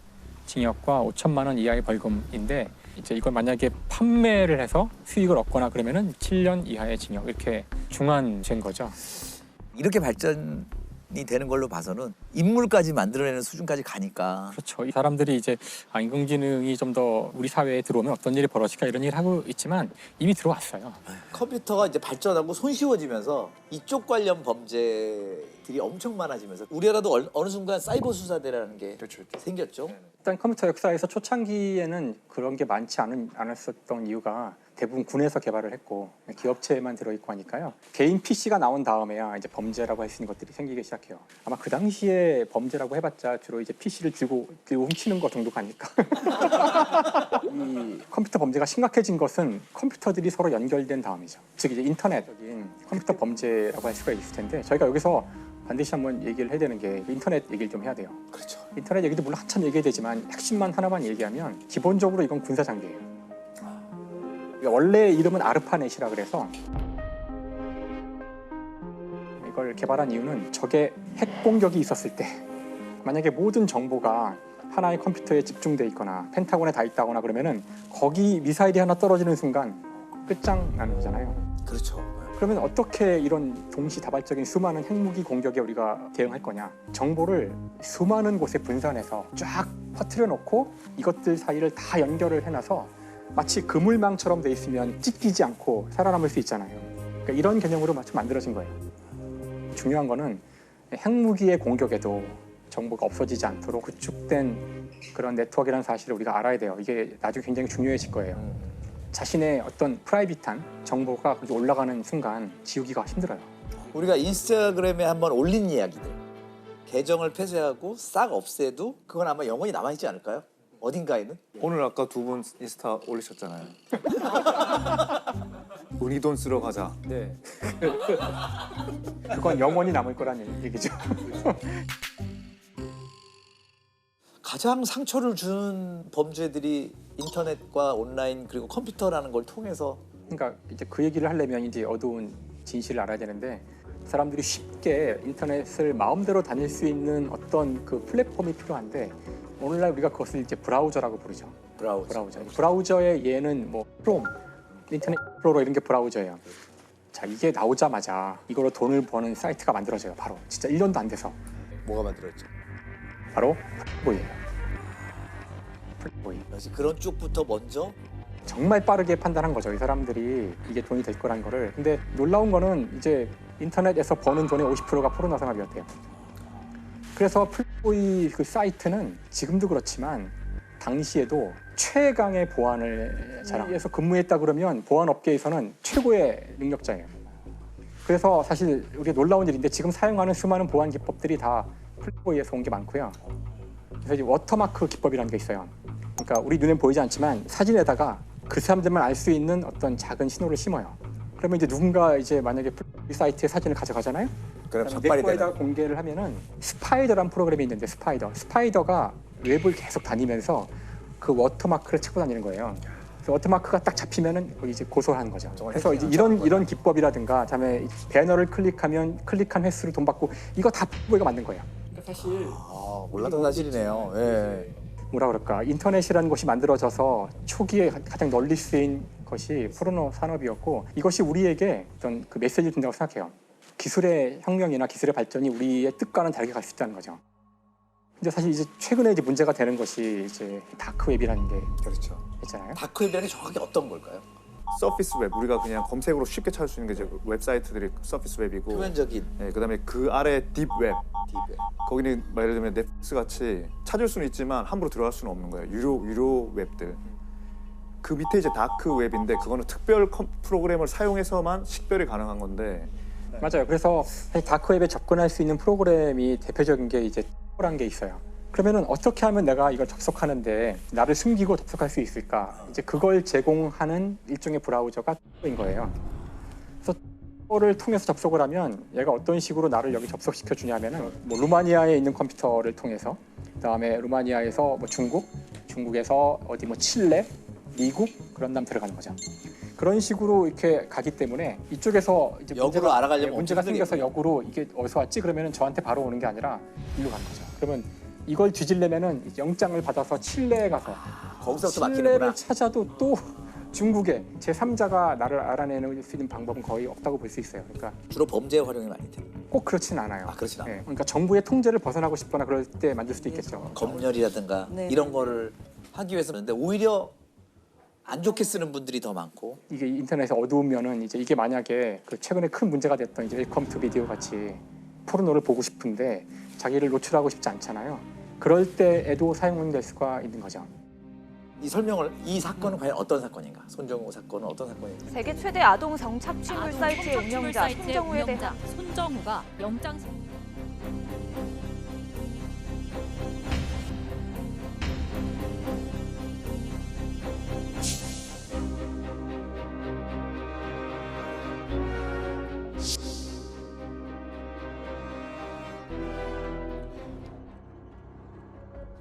[SPEAKER 1] 징역과 5천만 원 이하의 벌금인데 이제 이걸 만약에 판매를 해서 수익을 얻거나 그러면은 7년 이하의 징역 이렇게 중한 죄인 거죠.
[SPEAKER 4] 이렇게 발전을 되는 걸로 봐서는 인물까지 만들어내는 수준까지 가니까.
[SPEAKER 1] 그렇죠. 이 사람들이 이제 인공지능이 좀 더 우리 사회에 들어오면 어떤 일이 벌어질까 이런 일을 하고 있지만 이미 들어왔어요.
[SPEAKER 4] 컴퓨터가 이제 발전하고 손쉬워지면서 이쪽 관련 범죄들이 엄청 많아지면서 우리나라도 어느 순간 사이버 수사대라는 게 생겼죠.
[SPEAKER 1] 일단 컴퓨터 역사에서 초창기에는 그런 게 많지 않았었던 이유가 대부분 군에서 개발을 했고 기업체에만 들어있고 하니까요. 개인 PC가 나온 다음에야 이제 범죄라고 할 수 있는 것들이 생기기 시작해요. 아마 그 당시에 범죄라고 해봤자 주로 이제 PC를 들고 훔치는 것 정도가 아닐까. 이 컴퓨터 범죄가 심각해진 것은 컴퓨터들이 서로 연결된 다음이죠. 즉 이제 인터넷적인 컴퓨터 범죄라고 할 수가 있을 텐데 저희가 여기서 반드시 한번 얘기를 해야 되는 게 인터넷 얘기를 좀 해야 돼요.
[SPEAKER 4] 그렇죠.
[SPEAKER 1] 인터넷 얘기도 물론 한참 얘기해야 되지만 핵심만 하나만 얘기하면 기본적으로 이건 군사 장비예요. 원래 이름은 아르파넷이라 그래서 이걸 개발한 이유는 적의 핵 공격이 있었을 때 만약에 모든 정보가 하나의 컴퓨터에 집중돼 있거나 펜타곤에 다 있다거나 그러면은 거기 미사일이 하나 떨어지는 순간 끝장나는 거잖아요.
[SPEAKER 4] 그렇죠.
[SPEAKER 1] 그러면 어떻게 이런 동시다발적인 수많은 핵무기 공격에 우리가 대응할 거냐? 정보를 수많은 곳에 분산해서 쫙 퍼뜨려 놓고 이것들 사이를 다 연결을 해놔서 마치 그물망처럼 돼 있으면 찢기지 않고 살아남을 수 있잖아요. 그러니까 이런 개념으로 마치 만들어진 거예요. 중요한 거는 핵무기의 공격에도 정보가 없어지지 않도록 구축된 그런 네트워크라는 사실을 우리가 알아야 돼요. 이게 나중에 굉장히 중요해질 거예요. 자신의 어떤 프라이빗한 정보가 거기 올라가는 순간 지우기가 힘들어요.
[SPEAKER 4] 우리가 인스타그램에 한번 올린 이야기들 계정을 폐쇄하고 싹 없애도 그건 아마 영원히 남아있지 않을까요? 어딘가에는?
[SPEAKER 2] 오늘 아까 두 분 인스타 올리셨잖아요. 우리 돈 쓰러 가자.
[SPEAKER 1] 네. 그건 영원히 남을 거라는 얘기죠.
[SPEAKER 4] 가장 상처를 주는 범죄들이 인터넷과 온라인 그리고 컴퓨터라는 걸 통해서.
[SPEAKER 1] 그러니까 이제 그 얘기를 하려면 이제 어두운 진실을 알아야 되는데 사람들이 쉽게 인터넷을 마음대로 다닐 수 있는 어떤 그 플랫폼이 필요한데 오늘날 우리가 그것을 이제 브라우저라고 부르죠. 브라우저. 브라우저의 예는 뭐 크롬, 인터넷 익스플로러 이런 게 브라우저예요. 자, 이게 나오자마자 이걸로 돈을 버는 사이트가 만들어져요. 바로 진짜 1년도 안 돼서.
[SPEAKER 4] 뭐가 만들어졌죠?
[SPEAKER 1] 바로 플레이보이예요. 플레이보이.
[SPEAKER 4] 역시 그런 쪽부터 먼저
[SPEAKER 1] 정말 빠르게 판단한 거죠. 이 사람들이 이게 돈이 될 거란 거를. 근데 놀라운 거는 이제 인터넷에서 버는 돈의 50%가 포르노 산업이었대요. 그래서 플레이보이 그 사이트는 지금도 그렇지만 당시에도 최강의 보안을 자랑해서 근무했다 그러면 보안 업계에서는 최고의 능력자예요. 그래서 사실 우리가 놀라운 일인데 지금 사용하는 수많은 보안 기법들이 다 플레이보이에서 온 게 많고요. 그래서 이제 워터마크 기법이라는 게 있어요. 그러니까 우리 눈엔 보이지 않지만 사진에다가 그 사람들만 알 수 있는 어떤 작은 신호를 심어요. 그러면 이제 누군가 이제 만약에 플레이보이 사이트의 사진을 가져가잖아요.
[SPEAKER 4] 그럼 적발이 되는.
[SPEAKER 1] 네트워크에다가 공개를 하면은 스파이더라는 프로그램이 있는데 스파이더가 웹을 계속 다니면서 그 워터마크를 찾고 다니는 거예요. 그래서 워터마크가 딱 잡히면은 거기 이제 고소하는 거죠. 그래서 이제 이런 기법이라든가 그다음에 배너를 클릭하면 클릭한 횟수를 돈 받고 이거 다 플레이보이가 만든 거예요. 그러니까 사실
[SPEAKER 4] 몰랐던 사실이네요. 예.
[SPEAKER 1] 뭐라 그럴까 인터넷이라는 것이 만들어져서 초기에 가장 널리 쓰인 것이 포르노 산업이었고 이것이 우리에게 어떤 그 메시지를 준다고 생각해요. 기술의 혁명이나 기술의 발전이 우리의 뜻과는 다르게 갈 수 있다는 거죠. 근데 사실 이제 최근에 이제 문제가 되는 것이 이제 다크웹이라는 게
[SPEAKER 2] 그렇죠.
[SPEAKER 1] 있잖아요.
[SPEAKER 4] 다크웹이라는 게 정확히 어떤 걸까요?
[SPEAKER 2] 서피스 웹 우리가 그냥 검색으로 쉽게 찾을 수 있는 게 이제 웹사이트들이 서피스 웹이고
[SPEAKER 4] 표면적인.
[SPEAKER 2] 네, 그다음에 그 아래 딥 웹. 거기는 예를 들면 넷플릭스 같이 찾을 수는 있지만 함부로 들어갈 수는 없는 거예요. 유료 웹들. 그 밑에 이제 다크 웹인데 그거는 특별 프로그램을 사용해서만 식별이 가능한 건데.
[SPEAKER 1] 맞아요. 그래서 사실 다크웹에 접근할 수 있는 프로그램이 대표적인 게 이제 란 게 있어요. 그러면은 어떻게 하면 내가 이걸 접속하는데 나를 숨기고 접속할 수 있을까? 이제 그걸 제공하는 일종의 브라우저가 인 거예요. 그래서 를 통해서 접속을 하면 얘가 어떤 식으로 나를 여기 접속시켜 주냐면은 뭐 루마니아에 있는 컴퓨터를 통해서 그다음에 루마니아에서 뭐 중국에서 어디 뭐 칠레, 미국 그런 다음 들어가는 거죠. 그런 식으로 이렇게 가기 때문에 이쪽에서 이제
[SPEAKER 4] 역으로 알아가려면
[SPEAKER 1] 문제가 생겨서 역으로 이게 어디서 왔지? 그러면은 저한테 바로 오는 게 아니라 일로 가는 거죠. 그러면 이걸 뒤지려면은 영장을 받아서 칠레에 가서
[SPEAKER 4] 거기서부터
[SPEAKER 1] 칠레를
[SPEAKER 4] 막히는구나.
[SPEAKER 1] 찾아도 또 중국에 제3자가 나를 알아내는 수 있는 방법은 거의 없다고 볼 수 있어요. 그러니까
[SPEAKER 4] 주로 범죄에 활용이 많이 돼요.
[SPEAKER 1] 꼭 그렇진 않아요.
[SPEAKER 4] 그렇진 않아요.
[SPEAKER 1] 그러니까 정부의 통제를 벗어나고 싶거나 그럴 때 만들 수도 있겠죠.
[SPEAKER 4] 검열이라든가
[SPEAKER 1] 네.
[SPEAKER 4] 이런 거를 하기 위해서는 근데 오히려 안 좋게 쓰는 분들이 더 많고
[SPEAKER 1] 이게 인터넷에 어두우면은 이제 이게 만약에 그 최근에 큰 문제가 됐던 이제 웰컴 투 비디오 같이 포르노를 보고 싶은데 자기를 노출하고 싶지 않잖아요. 그럴 때에도 사용될 수가 있는 거죠.
[SPEAKER 4] 이 사건은 과연 어떤 사건인가? 손정우 사건은 어떤 사건인가?
[SPEAKER 8] 세계 최대 아동 성착취물 사이트의 운영자 손정우에 대한
[SPEAKER 9] 손정우가 영장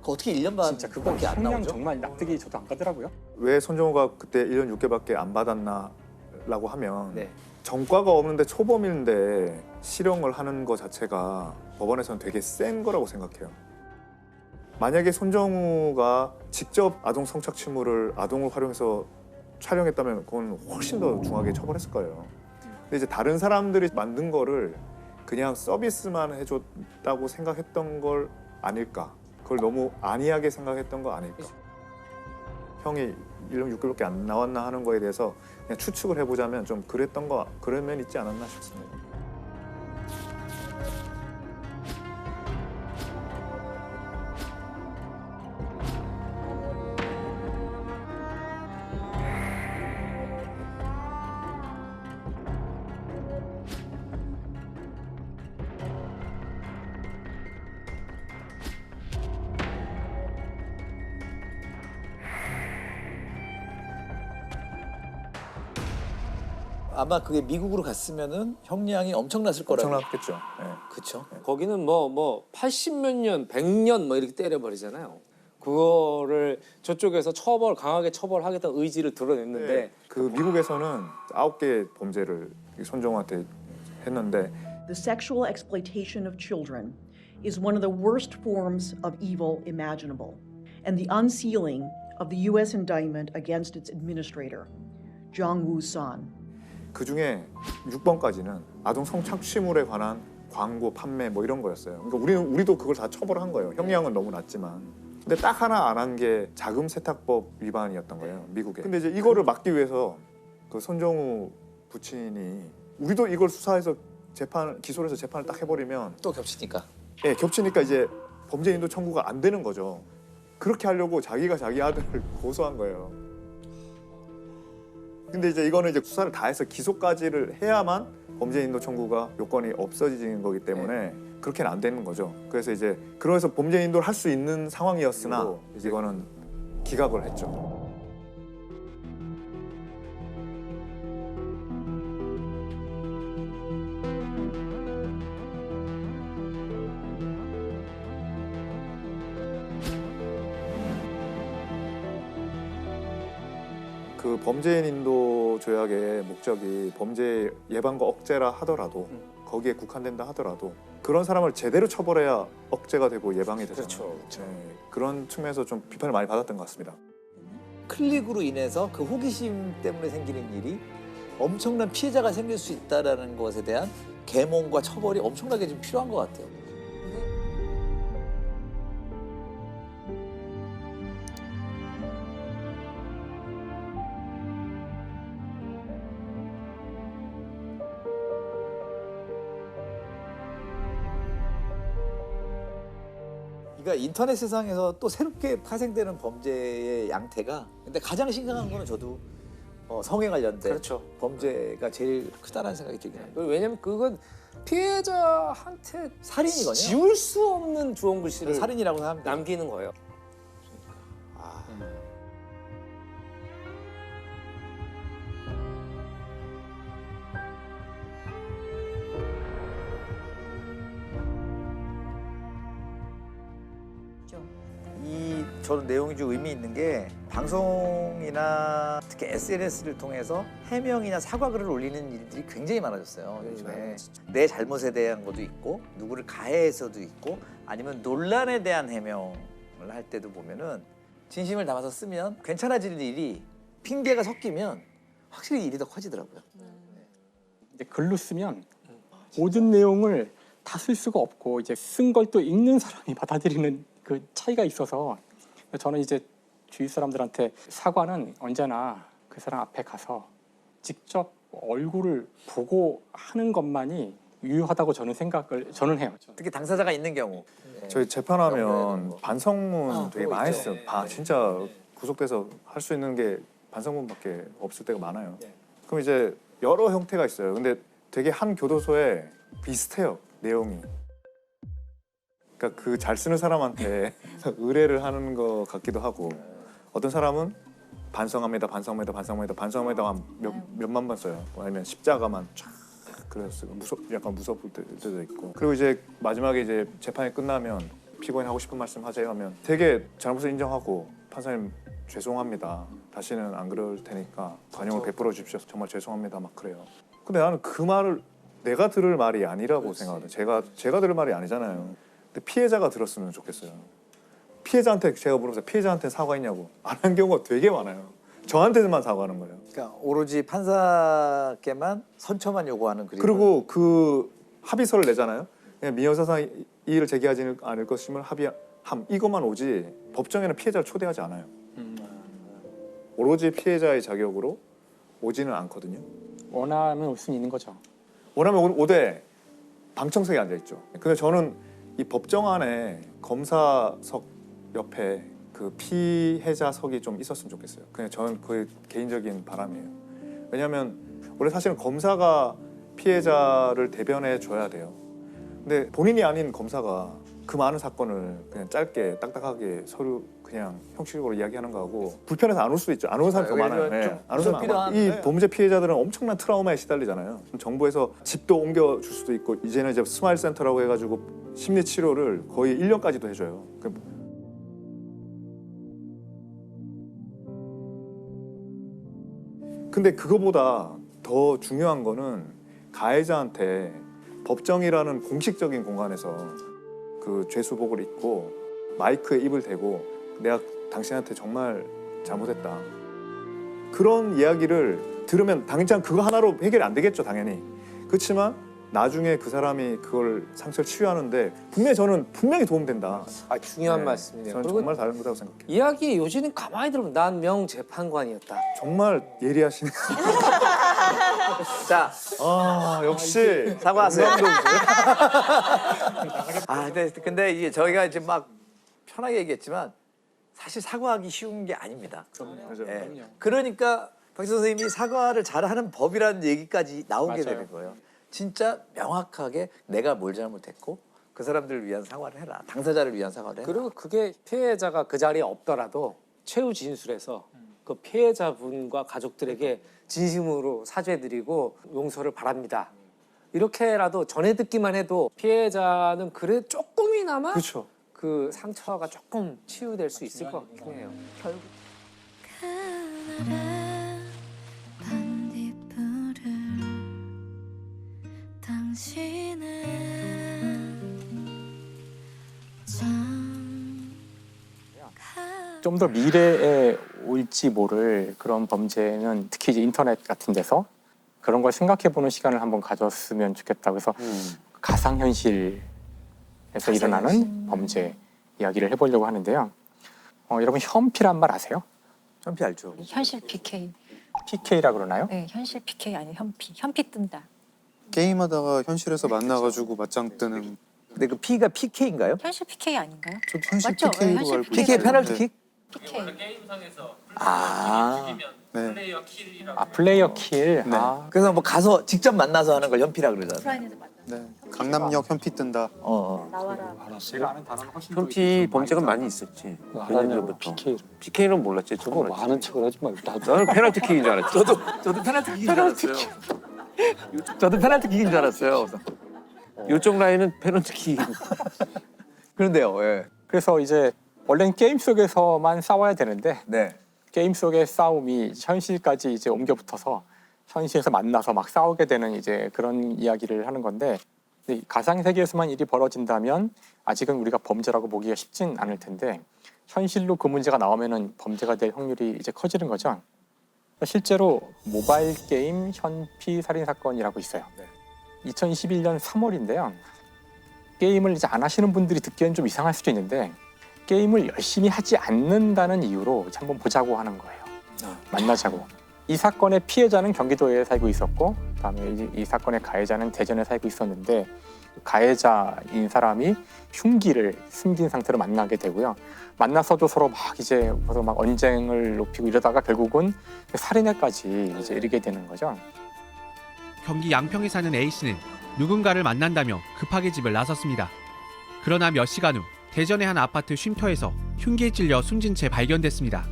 [SPEAKER 4] 어떻게 1년 반
[SPEAKER 1] 진짜 그거
[SPEAKER 4] 밖에 안
[SPEAKER 1] 성향
[SPEAKER 4] 나오죠?
[SPEAKER 1] 정말 납득이 저도 안 가더라고요.
[SPEAKER 2] 왜 손정우가 그때 1년 6개월밖에 안 받았나라고 하면
[SPEAKER 4] 네.
[SPEAKER 2] 전과가 없는데 초범인데 실형을 하는 것 자체가 법원에서는 되게 센 거라고 생각해요. 만약에 손정우가 직접 아동 성착취물을 아동을 활용해서 촬영했다면 그건 훨씬 더 중하게 처벌했을 거예요. 근데 이제 다른 사람들이 만든 거를 그냥 서비스만 해줬다고 생각했던 걸 아닐까? 그걸 너무 안이하게 생각했던 거 아닐까? 형이 1년 6개월밖에 안 나왔나 하는 거에 대해서 그냥 추측을 해보자면 좀 그런 면이 있지 않았나 싶습니다.
[SPEAKER 4] 아마 그게 미국으로 갔으면은 형량이 엄청났을 거라고.
[SPEAKER 2] 엄청났겠죠. 네.
[SPEAKER 4] 그렇죠.
[SPEAKER 7] 거기는 뭐 80몇 년, 100년 뭐 이렇게 때려버리잖아요. 그거를 저쪽에서 강하게 처벌하겠다는 의지를 드러냈는데
[SPEAKER 2] 네. 그 미국에서는 9개의 범죄를 손정우한테 했는데
[SPEAKER 11] The sexual exploitation of children is one of the worst forms of evil imaginable, and the unsealing of the U.S. indictment against its administrator, Jong-woo Son.
[SPEAKER 2] 그 중에 6번까지는 아동 성착취물에 관한 광고, 판매 뭐 이런 거였어요. 그러니까 우리도 그걸 다 처벌한 거예요. 형량은 너무 낮지만. 근데 딱 하나 안 한 게 자금 세탁법 위반이었던 거예요, 미국에. 근데 이제 이거를 막기 위해서 그 손정우 부친이 우리도 이걸 수사해서 기소를 해서 재판을 딱 해버리면
[SPEAKER 4] 또 겹치니까.
[SPEAKER 2] 예, 겹치니까 이제 범죄인도 청구가 안 되는 거죠. 그렇게 하려고 자기가 자기 아들을 고소한 거예요. 근데 이제 이거는 이제 수사를 다 해서 기소까지를 해야만 범죄인도 청구가 요건이 없어지는 거기 때문에 그렇게는 안 되는 거죠. 그래서 이제 그래서 범죄인도를 할 수 있는 상황이었으나 이제 이거는 기각을 했죠. 그 범죄인 인도 조약의 목적이 범죄 예방과 억제라 하더라도 거기에 국한된다 하더라도 그런 사람을 제대로 처벌해야 억제가 되고 예방이 되잖아요.
[SPEAKER 4] 그렇죠.
[SPEAKER 2] 네, 그런 측면에서 좀 비판을 많이 받았던 것 같습니다.
[SPEAKER 4] 클릭으로 인해서 그 호기심 때문에 생기는 일이 엄청난 피해자가 생길 수 있다는 것에 대한 계몽과 처벌이 엄청나게 좀 필요한 것 같아요. 그러니까 인터넷 세상에서 또 새롭게 파생되는 범죄의 양태가 근데 가장 심각한 거는 저도 성에 관련된
[SPEAKER 7] 그렇죠.
[SPEAKER 4] 범죄가 제일 크다라는 생각이 들긴 합니다.
[SPEAKER 7] 왜냐면 그건 피해자한테
[SPEAKER 4] 살인이거든요.
[SPEAKER 7] 지울 수 없는 주원 글씨를
[SPEAKER 4] 살인이라고 합니다.
[SPEAKER 7] 남기는 거예요.
[SPEAKER 4] 저는 내용이 좀 의미 있는 게 방송이나 특히 SNS를 통해서 해명이나 사과글을 올리는 일들이 굉장히 많아졌어요. 요즘에 내 잘못에 대한 것도 있고 누구를 가해해서도 있고 아니면 논란에 대한 해명을 할 때도 보면은 진심을 담아서 쓰면 괜찮아지는 일이 핑계가 섞이면 확실히 일이 더 커지더라고요.
[SPEAKER 1] 이제 글로 쓰면 모든 내용을 다 쓸 수가 없고 이제 쓴 걸 또 읽는 사람이 받아들이는 그 차이가 있어서 저는 이제 주위 사람들한테 사과는 언제나 그 사람 앞에 가서 직접 얼굴을 보고 하는 것만이 유효하다고 저는 해요.
[SPEAKER 4] 특히 당사자가 있는 경우.
[SPEAKER 2] 저희 재판하면 반성문 되게 많이
[SPEAKER 4] 있죠.
[SPEAKER 2] 했어요. 진짜 구속돼서 할 수 있는 게 반성문밖에 없을 때가 많아요. 그럼 이제 여러 형태가 있어요. 근데 되게 한 교도소에 비슷해요, 내용이. 그러니까 그 잘 쓰는 사람한테 의뢰를 하는 것 같기도 하고, 어떤 사람은 반성합니다, 반성합니다, 반성합니다, 반성합니다 몇만 번 써요. 아니면 십자가만 쫙 그래서 약간 무섭을 때도 있고. 그리고 이제 마지막에 이제 재판이 끝나면 피고인 하고 싶은 말씀 하세요 하면 되게 잘못을 인정하고, 판사님 죄송합니다, 다시는 안 그럴 테니까 관용을 베풀어 주십시오, 정말 죄송합니다, 막 그래요. 근데 나는 그 말을 내가 들을 말이 아니라고 생각하거든요. 제가 들을 말이 아니잖아요. 근데 피해자가 들었으면 좋겠어요. 피해자한테 제가 물어보세요. 피해자한테 사과했냐고. 안 한 경우가 되게 많아요. 저한테만 사과하는 거예요.
[SPEAKER 4] 그러니까 오로지 판사께만 선처만 요구하는
[SPEAKER 2] 그리고 그 합의서를 내잖아요. 그냥 민형사상 이의를 제기하지 않을 것임을 합의함, 이것만 오지 법정에는 피해자를 초대하지 않아요. 오로지 피해자의 자격으로 오지는 않거든요.
[SPEAKER 1] 원하면 올 수 있는 거죠.
[SPEAKER 2] 원하면 오되 방청석에 앉아있죠. 근데 저는 이 법정 안에 검사석 옆에 그 피해자석이 좀 있었으면 좋겠어요. 그냥 저는 그게 개인적인 바람이에요. 왜냐하면 원래 사실은 검사가 피해자를 대변해 줘야 돼요. 근데 본인이 아닌 검사가 그 많은 사건을 그냥 짧게 딱딱하게 서류 그냥 형식적으로 이야기하는 거하고 불편해서 안 올 수도 있죠. 안 오는 사람이 더 많아요. 네. 안 오는 사람 이 범죄 피해자들은 엄청난 트라우마에 시달리잖아요. 정부에서 집도 옮겨줄 수도 있고, 이제는 이제 스마일 센터라고 해가지고 심리 치료를 거의 1년까지도 해줘요. 근데 그거보다 더 중요한 거는 가해자한테 법정이라는 공식적인 공간에서 그 죄수복을 입고 마이크에 입을 대고 내가 당신한테 정말 잘못했다, 그런 이야기를 들으면 당장 그거 하나로 해결이 안 되겠죠, 당연히. 그렇지만 나중에 그 사람이 그걸 상처를 치유하는데 분명히 도움된다.
[SPEAKER 7] 중요한 말씀이네요.
[SPEAKER 2] 저는 정말 다른 거라고 생각해요.
[SPEAKER 7] 이야기 요지는 가만히 들으면 난 명재판관이었다.
[SPEAKER 2] 정말 예리하시네.
[SPEAKER 4] 자,
[SPEAKER 2] 역시
[SPEAKER 4] 사과하세요. 근데 이게 저희가 이제 막 편하게 얘기했지만 사실 사과하기 쉬운 게 아닙니다.
[SPEAKER 2] 그럼요.
[SPEAKER 4] 그러니까 박 선생님이 사과를 잘하는 법이라는 얘기까지 나오게
[SPEAKER 1] 맞아요.
[SPEAKER 4] 되는 거예요. 진짜 명확하게 내가 뭘 잘못했고 그 사람들을 위한 사과를 해라. 당사자를 위한 사과를 해라.
[SPEAKER 7] 그리고 그게 피해자가 그 자리에 없더라도 최후 진술에서 그 피해자분과 가족들에게 진심으로 사죄드리고 용서를 바랍니다. 이렇게라도 전해 듣기만 해도 피해자는 그래 조금이나마
[SPEAKER 2] 그렇죠.
[SPEAKER 7] 그 상처가 조금 치유될 수 있을 것 같긴 해요.
[SPEAKER 10] 결국
[SPEAKER 1] 좀 더 미래에 올지 모를 그런 범죄는 특히 이제 인터넷 같은 데서 그런 걸 생각해보는 시간을 한번 가졌으면 좋겠다. 그래서 가상현실에서 일어나는 범죄 이야기를 해보려고 하는데요. 여러분 현피란 말 아세요?
[SPEAKER 4] 현피 알죠?
[SPEAKER 12] 현실 PK.
[SPEAKER 1] PK라 그러나요?
[SPEAKER 12] 네, 현실 PK 아니에요. 현피 뜬다.
[SPEAKER 13] 게임하다가 현실에서 만나가지고 맞짱 뜨는.
[SPEAKER 4] 근데 그 P가 PK인가요?
[SPEAKER 12] 현실 PK 아닌가요?
[SPEAKER 13] 저 현실
[SPEAKER 12] 맞죠?
[SPEAKER 13] PK로
[SPEAKER 12] 네, 현실
[SPEAKER 13] 알고
[SPEAKER 12] PK.
[SPEAKER 4] PK 페널티킥?
[SPEAKER 12] PK.
[SPEAKER 24] 게임상에서
[SPEAKER 13] 네.
[SPEAKER 24] 플레이어 킬이라고.
[SPEAKER 1] 플레이어 킬.
[SPEAKER 13] 네.
[SPEAKER 4] 그래서 뭐 가서 직접 만나서 하는 걸 현피라 그러잖아요.
[SPEAKER 12] 오프라인에서 만나.
[SPEAKER 13] 네. 강남역 현피 뜬다.
[SPEAKER 12] 나와라.
[SPEAKER 1] 제가 아는 단어는 훨씬
[SPEAKER 14] 현피 범죄가 많이 있었지.
[SPEAKER 1] 알았냐고
[SPEAKER 14] PK는 몰랐지. 저거
[SPEAKER 1] 많은 척을 하지 말고
[SPEAKER 14] 나는 페널티킥인 줄 알았지.
[SPEAKER 4] 저도 페널티킥인 줄 알았어요. 저도 페널티킥인 줄 알았어요.
[SPEAKER 14] 요쪽 라인은 페널티킥.
[SPEAKER 4] 그런데요. 예.
[SPEAKER 1] 그래서 이제 원래는 게임 속에서만 싸워야 되는데
[SPEAKER 4] 네.
[SPEAKER 1] 게임 속의 싸움이 현실까지 이제 옮겨 붙어서 현실에서 만나서 막 싸우게 되는 이제 그런 이야기를 하는 건데, 이 가상 세계에서만 일이 벌어진다면 아직은 우리가 범죄라고 보기가 쉽진 않을 텐데 현실로 그 문제가 나오면은 범죄가 될 확률이 이제 커지는 거죠. 실제로 모바일 게임 현피 살인 사건이라고 있어요. 2021년 3월인데요. 게임을 이제 안 하시는 분들이 듣기엔 좀 이상할 수도 있는데 게임을 열심히 하지 않는다는 이유로 이제 한번 보자고 하는 거예요. 만나자고. 이 사건의 피해자는 경기도에 살고 있었고, 그다음에 이 사건의 가해자는 대전에 살고 있었는데 가해자인 사람이 흉기를 숨긴 상태로 만나게 되고요. 만나서도 서로 막 이제 막 언쟁을 높이고 이러다가 결국은 살인에까지 이제 이르게 되는 거죠.
[SPEAKER 10] 경기 양평에 사는 A 씨는 누군가를 만난다며 급하게 집을 나섰습니다. 그러나 몇 시간 후 대전의 한 아파트 쉼터에서 흉기에 찔려 숨진 채 발견됐습니다.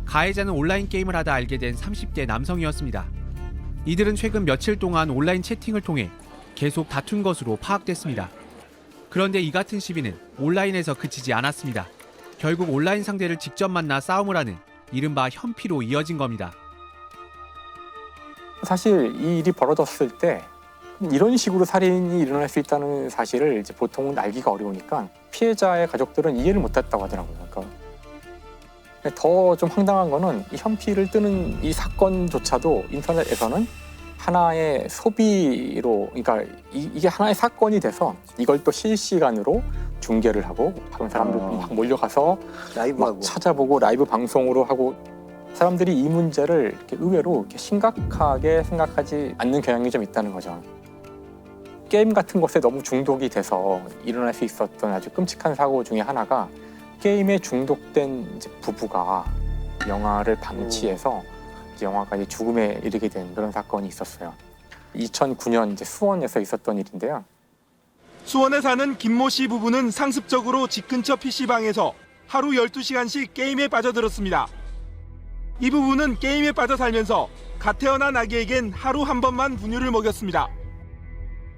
[SPEAKER 10] 가해자는 온라인 게임을 하다 알게 된 30대 남성이었습니다. 이들은 최근 며칠 동안 온라인 채팅을 통해 계속 다툰 것으로 파악됐습니다. 그런데 이 같은 시비는 온라인에서 그치지 않았습니다. 결국 온라인 상대를 직접 만나 싸움을 하는 이른바 현피로 이어진 겁니다.
[SPEAKER 1] 사실 이 일이 벌어졌을 때 이런 식으로 살인이 일어날 수 있다는 사실을 이제 보통은 알기가 어려우니까 피해자의 가족들은 이해를 못했다고 하더라고요. 그러니까 더 좀 황당한 거는 이 현피를 뜨는 이 사건조차도 인터넷에서는 하나의 소비로, 그러니까 이게 하나의 사건이 돼서 이걸 또 실시간으로 중계를 하고 다른 사람들 막 몰려가서 막 찾아보고 라이브 방송으로 하고 사람들이 이 문제를 이렇게 의외로 이렇게 심각하게 생각하지 않는 경향이 좀 있다는 거죠. 게임 같은 것에 너무 중독이 돼서 일어날 수 있었던 아주 끔찍한 사고 중에 하나가 게임에 중독된 이제 부부가 영화를 방치해서 이제 영화가 이제 죽음에 이르게 된 그런 사건이 있었어요. 2009년 이제 수원에서 있었던 일인데요.
[SPEAKER 15] 수원에 사는 김모 씨 부부는 상습적으로 집 근처 PC방에서 하루 12시간씩 게임에 빠져들었습니다. 이 부부는 게임에 빠져 살면서 갓 태어난 아기에겐 하루 한 번만 분유를 먹였습니다.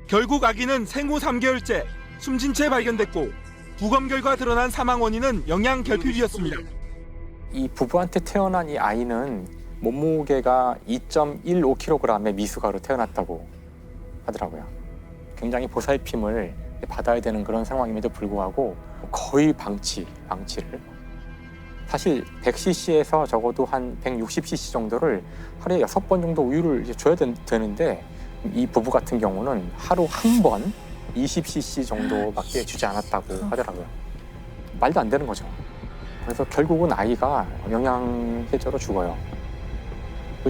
[SPEAKER 15] 결국 아기는 생후 3개월째 숨진 채 발견됐고 부검 결과 드러난 사망 원인은 영양 결핍이었습니다.
[SPEAKER 1] 이 부부한테 태어난 이 아이는 몸무게가 2.15kg의 미숙아로 태어났다고 하더라고요. 굉장히 보살핌을 받아야 되는 그런 상황임에도 불구하고 거의 방치를. 사실 100cc에서 적어도 한 160cc 정도를 하루에 6번 정도 우유를 이제 줘야 되는데 이 부부 같은 경우는 하루 한 번 20cc 정도밖에 주지 않았다고 하더라고요. 말도 안 되는 거죠. 그래서 결국은 아이가 영양해저로 죽어요.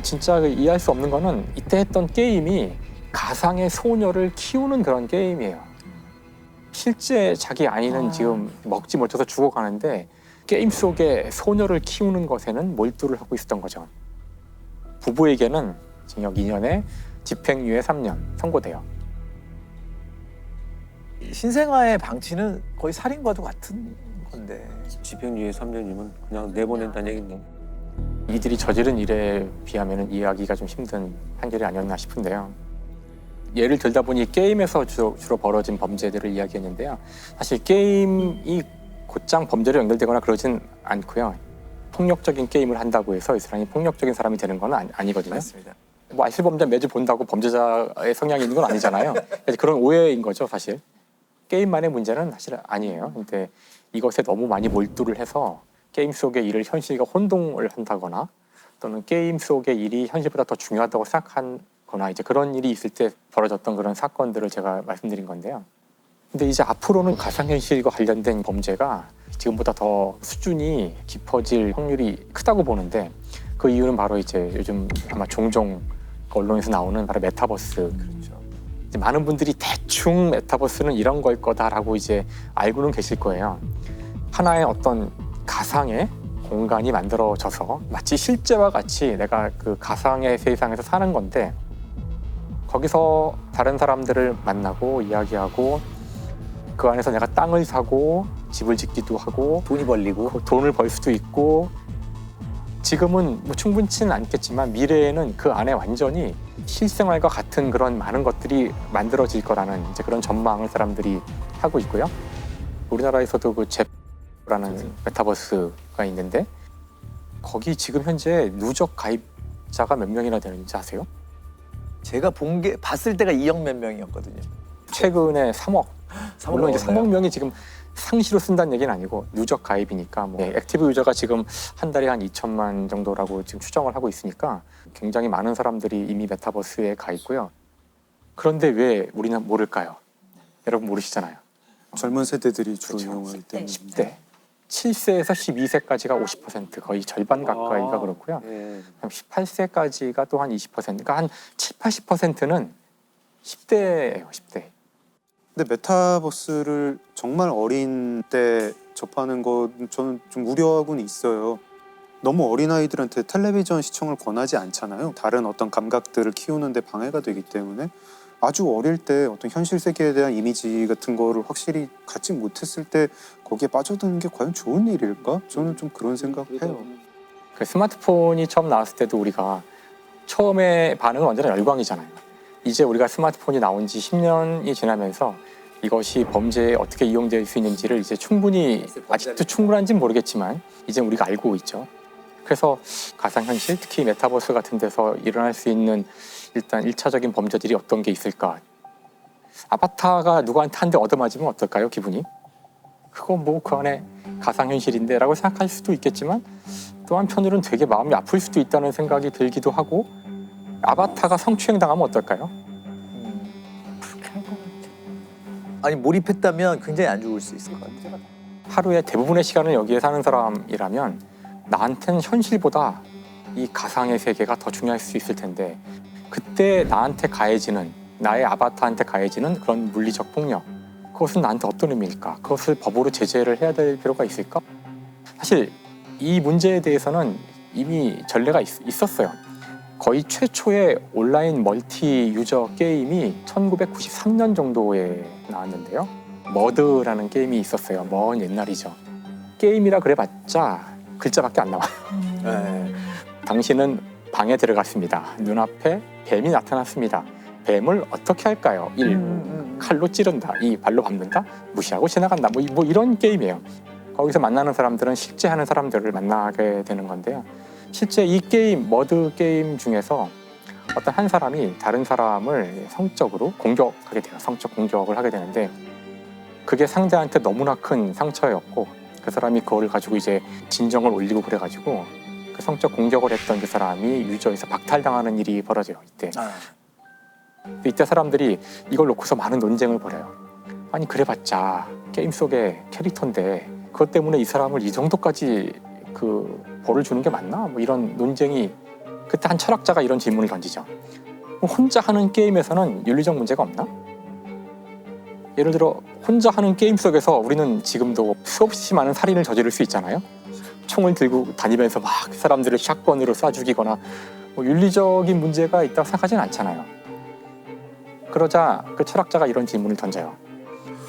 [SPEAKER 1] 진짜 이해할 수 없는 거는 이때 했던 게임이 가상의 소녀를 키우는 그런 게임이에요. 실제 자기 아이는 지금 먹지 못해서 죽어가는데 게임 속에 소녀를 키우는 것에는 몰두를 하고 있었던 거죠. 부부에게는 징역 2년에 집행유예 3년 선고돼요.
[SPEAKER 4] 신생아의 방치는 거의 살인과도 같은 건데.
[SPEAKER 14] 집행유예 3년이면 그냥 내보낸다는 얘기네.
[SPEAKER 1] 이들이 저지른 일에 비하면 이해하기가 좀 힘든 판결이 아니었나 싶은데요. 예를 들다 보니 게임에서 주로 벌어진 범죄들을 이야기했는데요. 사실 게임이 곧장 범죄로 연결되거나 그러진 않고요. 폭력적인 게임을 한다고 해서 이 사람이 폭력적인 사람이 되는 건 아니거든요.
[SPEAKER 4] 맞습니다.
[SPEAKER 1] 뭐 알쓸범죄 매주 본다고 범죄자의 성향이 있는 건 아니잖아요. 그런 오해인 거죠, 사실. 게임만의 문제는 사실 아니에요. 근데 이것에 너무 많이 몰두를 해서 게임 속의 일을 현실과 혼동을 한다거나 또는 게임 속의 일이 현실보다 더 중요하다고 생각하거나 이제 그런 일이 있을 때 벌어졌던 그런 사건들을 제가 말씀드린 건데요. 근데 이제 앞으로는 가상현실과 관련된 범죄가 지금보다 더 수준이 깊어질 확률이 크다고 보는데 그 이유는 바로 이제 요즘 아마 종종 언론에서 나오는 바로 메타버스. 그렇죠. 이제 많은 분들이 대충 메타버스는 이런 걸 거다라고 이제 알고는 계실 거예요. 하나의 어떤 가상의 공간이 만들어져서 마치 실제와 같이 내가 그 가상의 세상에서 사는 건데 거기서 다른 사람들을 만나고 이야기하고 그 안에서 내가 땅을 사고 집을 짓기도 하고
[SPEAKER 4] 돈이 벌리고
[SPEAKER 1] 돈을 벌 수도 있고 지금은 뭐 충분치는 않겠지만 미래에는 그 안에 완전히 실생활과 같은 그런 많은 것들이 만들어질 거라는 이제 그런 전망을 사람들이 하고 있고요. 우리나라에서도 그 잽라는 메타버스가 있는데 거기 지금 현재 누적 가입자가 몇 명이나 되는지 아세요?
[SPEAKER 4] 제가 봤을 때가 2억 몇 명이었거든요.
[SPEAKER 1] 최근에 3억. 물론 이제 3억 명이 지금 상시로 쓴다는 얘기는 아니고 누적 가입이니까 뭐 액티브 유저가 지금 한 달에 한 2천만 정도라고 지금 추정을 하고 있으니까 굉장히 많은 사람들이 이미 메타버스에 가 있고요. 그런데 왜 우리는 모를까요? 여러분 모르시잖아요.
[SPEAKER 13] 젊은 세대들이 주로 이용할 때
[SPEAKER 1] 10대. 7세에서 12세까지가 50%, 거의 절반 가까이가 그렇고요. 18세까지가 또 한 20%, 그러니까 한 7, 80%는 10대예요, 10대.
[SPEAKER 13] 근데 메타버스를 정말 어린 때 접하는 건 저는 좀 우려하고는 있어요. 너무 어린아이들한테 텔레비전 시청을 권하지 않잖아요. 다른 어떤 감각들을 키우는 데 방해가 되기 때문에 아주 어릴 때 어떤 현실 세계에 대한 이미지 같은 거를 확실히 갖지 못했을 때 거기에 빠져드는 게 과연 좋은 일일까? 저는 좀 그런 생각해요.
[SPEAKER 1] 그 스마트폰이 처음 나왔을 때도 우리가 처음에 반응은 언제나 열광이잖아요. 이제 우리가 스마트폰이 나온 지 10년이 지나면서 이것이 범죄에 어떻게 이용될 수 있는지를 이제 충분히, 아직도 충분한지는 모르겠지만 이제 우리가 알고 있죠. 그래서 가상현실, 특히 메타버스 같은 데서 일어날 수 있는 일단 1차적인 범죄들이 어떤 게 있을까? 아바타가 누구한테 한 대 얻어맞으면 어떨까요, 기분이? 그거 뭐 그 안에 가상현실인데 라고 생각할 수도 있겠지만 또 한편으로는 되게 마음이 아플 수도 있다는 생각이 들기도 하고, 아바타가 성추행 당하면 어떨까요?
[SPEAKER 4] 아니 몰입했다면 굉장히 안 좋을 수 있을 것 같아요.
[SPEAKER 1] 하루에 대부분의 시간을 여기에 사는 사람이라면 나한테는 현실보다 이 가상의 세계가 더 중요할 수 있을 텐데, 그때 나한테 가해지는, 나의 아바타한테 가해지는 그런 물리적 폭력, 그것은 나한테 어떤 의미일까? 그것을 법으로 제재를 해야 될 필요가 있을까? 사실 이 문제에 대해서는 이미 전례가 있었어요. 거의 최초의 온라인 멀티 유저 게임이 1993년 정도에 나왔는데요. 머드라는 게임이 있었어요. 먼 옛날이죠. 게임이라 그래봤자 글자밖에 안 나와요. 네. 당신은 방에 들어갔습니다. 눈앞에 뱀이 나타났습니다. 뱀을 어떻게 할까요? 1. 칼로 찌른다. 2. 발로 밟는다. 무시하고 지나간다. 뭐 이런 게임이에요. 거기서 만나는 사람들은 실제 하는 사람들을 만나게 되는 건데요. 실제 이 게임, 머드 게임 중에서 어떤 한 사람이 다른 사람을 성적으로 공격하게 돼요. 성적 공격을 하게 되는데, 그게 상대한테 너무나 큰 상처였고 그 사람이 그걸 가지고 이제 진정을 올리고 그래가지고 그 성적 공격을 했던 그 사람이 유저에서 박탈당하는 일이 벌어져요. 이때 사람들이 이걸 놓고서 많은 논쟁을 벌여요. 아니 그래봤자 게임 속의 캐릭터인데 그것 때문에 이 사람을 이 정도까지 그 벌을 주는 게 맞나? 뭐 이런 논쟁이, 그때 한 철학자가 이런 질문을 던지죠. 혼자 하는 게임에서는 윤리적 문제가 없나? 예를 들어 혼자 하는 게임 속에서 우리는 지금도 수없이 많은 살인을 저지를 수 있잖아요. 총을 들고 다니면서 막 사람들을 샷건으로 쏴 죽이거나, 뭐 윤리적인 문제가 있다고 생각하지는 않잖아요. 그러자 그 철학자가 이런 질문을 던져요.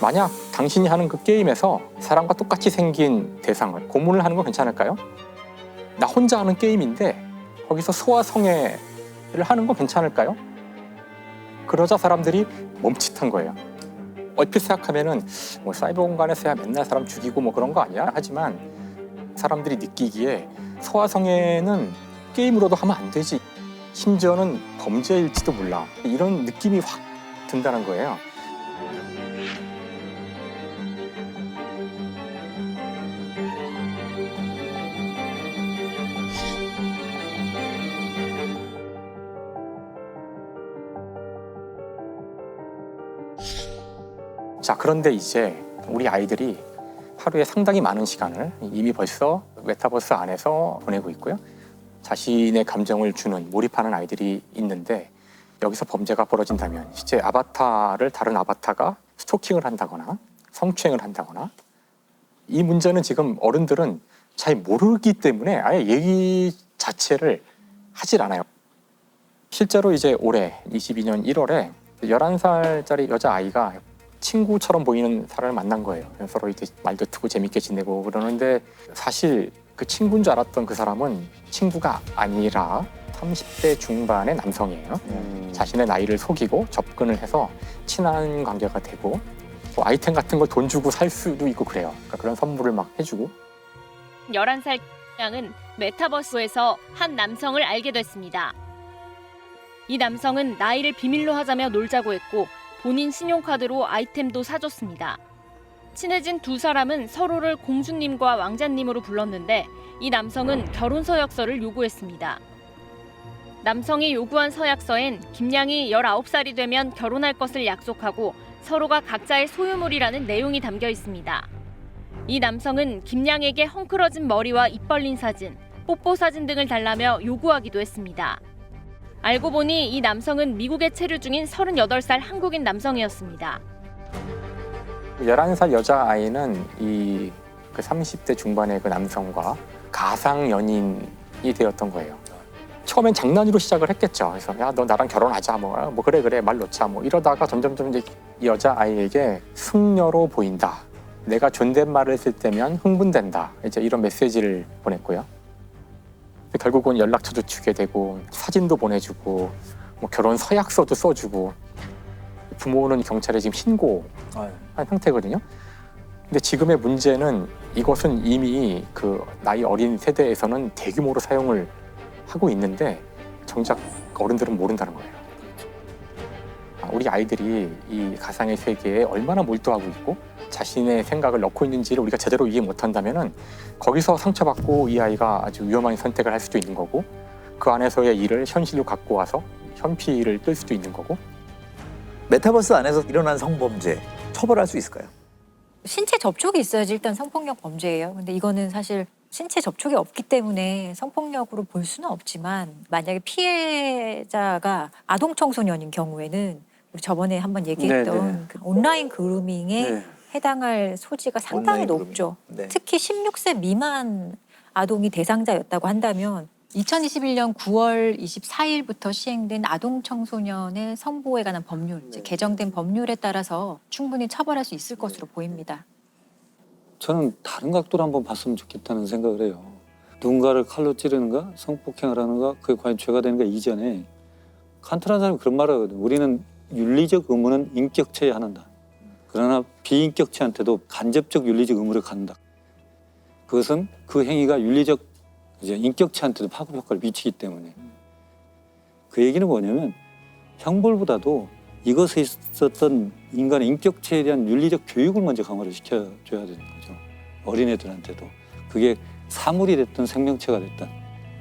[SPEAKER 1] 만약 당신이 하는 그 게임에서 사람과 똑같이 생긴 대상을 고문을 하는 건 괜찮을까요? 나 혼자 하는 게임인데 거기서 소아성애를 하는 건 괜찮을까요? 그러자 사람들이 멈칫한 거예요. 얼핏 생각하면은 뭐 사이버 공간에서야 맨날 사람 죽이고 뭐 그런 거 아니야? 하지만 사람들이 느끼기에 소아성애는 게임으로도 하면 안 되지. 심지어는 범죄일지도 몰라. 이런 느낌이 확 든다는 거예요. 자, 그런데 이제 우리 아이들이 하루에 상당히 많은 시간을 이미 벌써 메타버스 안에서 보내고 있고요. 자신의 감정을 주는, 몰입하는 아이들이 있는데, 여기서 범죄가 벌어진다면 실제 아바타를 다른 아바타가 스토킹을 한다거나 성추행을 한다거나, 이 문제는 지금 어른들은 잘 모르기 때문에 아예 얘기 자체를 하질 않아요. 실제로 이제 올해 22년 1월에 11살짜리 여자아이가 친구처럼 보이는 사람을 만난 거예요. 서로 이제 말도 트고 재밌게 지내고 그러는데, 사실 그 친구인 줄 알았던 그 사람은 친구가 아니라 30대 중반의 남성이에요. 자신의 나이를 속이고 접근을 해서 친한 관계가 되고, 뭐 아이템 같은 걸 돈 주고 살 수도 있고 그래요. 그러니까 그런 선물을 막 해주고.
[SPEAKER 16] 11살 양은 메타버스에서 한 남성을 알게 됐습니다. 이 남성은 나이를 비밀로 하자며 놀자고 했고 본인 신용카드로 아이템도 사줬습니다. 친해진 두 사람은 서로를 공주님과 왕자님으로 불렀는데 이 남성은 결혼 서약서를 요구했습니다. 남성이 요구한 서약서엔 김양이 19살이 되면 결혼할 것을 약속하고 서로가 각자의 소유물이라는 내용이 담겨 있습니다. 이 남성은 김양에게 헝클어진 머리와 입 벌린 사진, 뽀뽀 사진 등을 달라며 요구하기도 했습니다. 알고 보니 이 남성은 미국에 체류 중인 38살 한국인 남성이었습니다.
[SPEAKER 1] 11살 여자아이는 이 30대 중반의 그 남성과 가상 연인이 되었던 거예요. 처음엔 장난으로 시작을 했겠죠. 그래서 야, 너 나랑 결혼하자, 뭐 그래 말 놓자, 뭐 이러다가 점점점 이제 이 여자아이에게 숙녀로 보인다. 내가 존댓말을 쓸 때면 흥분된다. 이제 이런 메시지를 보냈고요. 결국은 연락처도 주게 되고 사진도 보내주고 뭐 결혼 서약서도 써주고 부모는 경찰에 지금 신고한 상태거든요. 근데 지금의 문제는 이것은 이미 그 나이 어린 세대에서는 대규모로 사용을 하고 있는데 정작 어른들은 모른다는 거예요. 우리 아이들이 이 가상의 세계에 얼마나 몰두하고 있고 자신의 생각을 넣고 있는지를 우리가 제대로 이해 못한다면은 거기서 상처받고 이 아이가 아주 위험한 선택을 할 수도 있는 거고 그 안에서의 일을 현실로 갖고 와서 현피를 뜰 수도 있는 거고.
[SPEAKER 4] 메타버스 안에서 일어난 성범죄 처벌할 수 있을까요?
[SPEAKER 12] 신체 접촉이 있어야지 일단 성폭력 범죄예요. 근데 이거는 사실 신체 접촉이 없기 때문에 성폭력으로 볼 수는 없지만 만약에 피해자가 아동 청소년인 경우에는 우리 저번에 한번 얘기했던 그 온라인 그루밍에 해당할 소지가 상당히 높죠. 특히 16세 미만 아동이 대상자였다고 한다면 2021년 9월 24일부터 시행된 아동 청소년의 성보호에 관한 법률, 이제 개정된 법률에 따라서 충분히 처벌할 수 있을 것으로 보입니다.
[SPEAKER 14] 저는 다른 각도로 한번 봤으면 좋겠다는 생각을 해요. 누군가를 칼로 찌르는가, 성폭행을 하는가, 그게 과연 죄가 되는가 이전에 칸트라는 사람이 그런 말을 하거든요. 우리는 윤리적 의무는 인격체에 하는다. 그러나 비인격체한테도 간접적 윤리적 의무를 갖는다. 그것은 그 행위가 윤리적 이제 인격체한테도 파급 효과를 미치기 때문에 그 얘기는 뭐냐면 형벌보다도 이것에 있었던 인간의 인격체에 대한 윤리적 교육을 먼저 강화를 시켜줘야 되는 거죠. 어린애들한테도. 그게 사물이 됐든 생명체가 됐든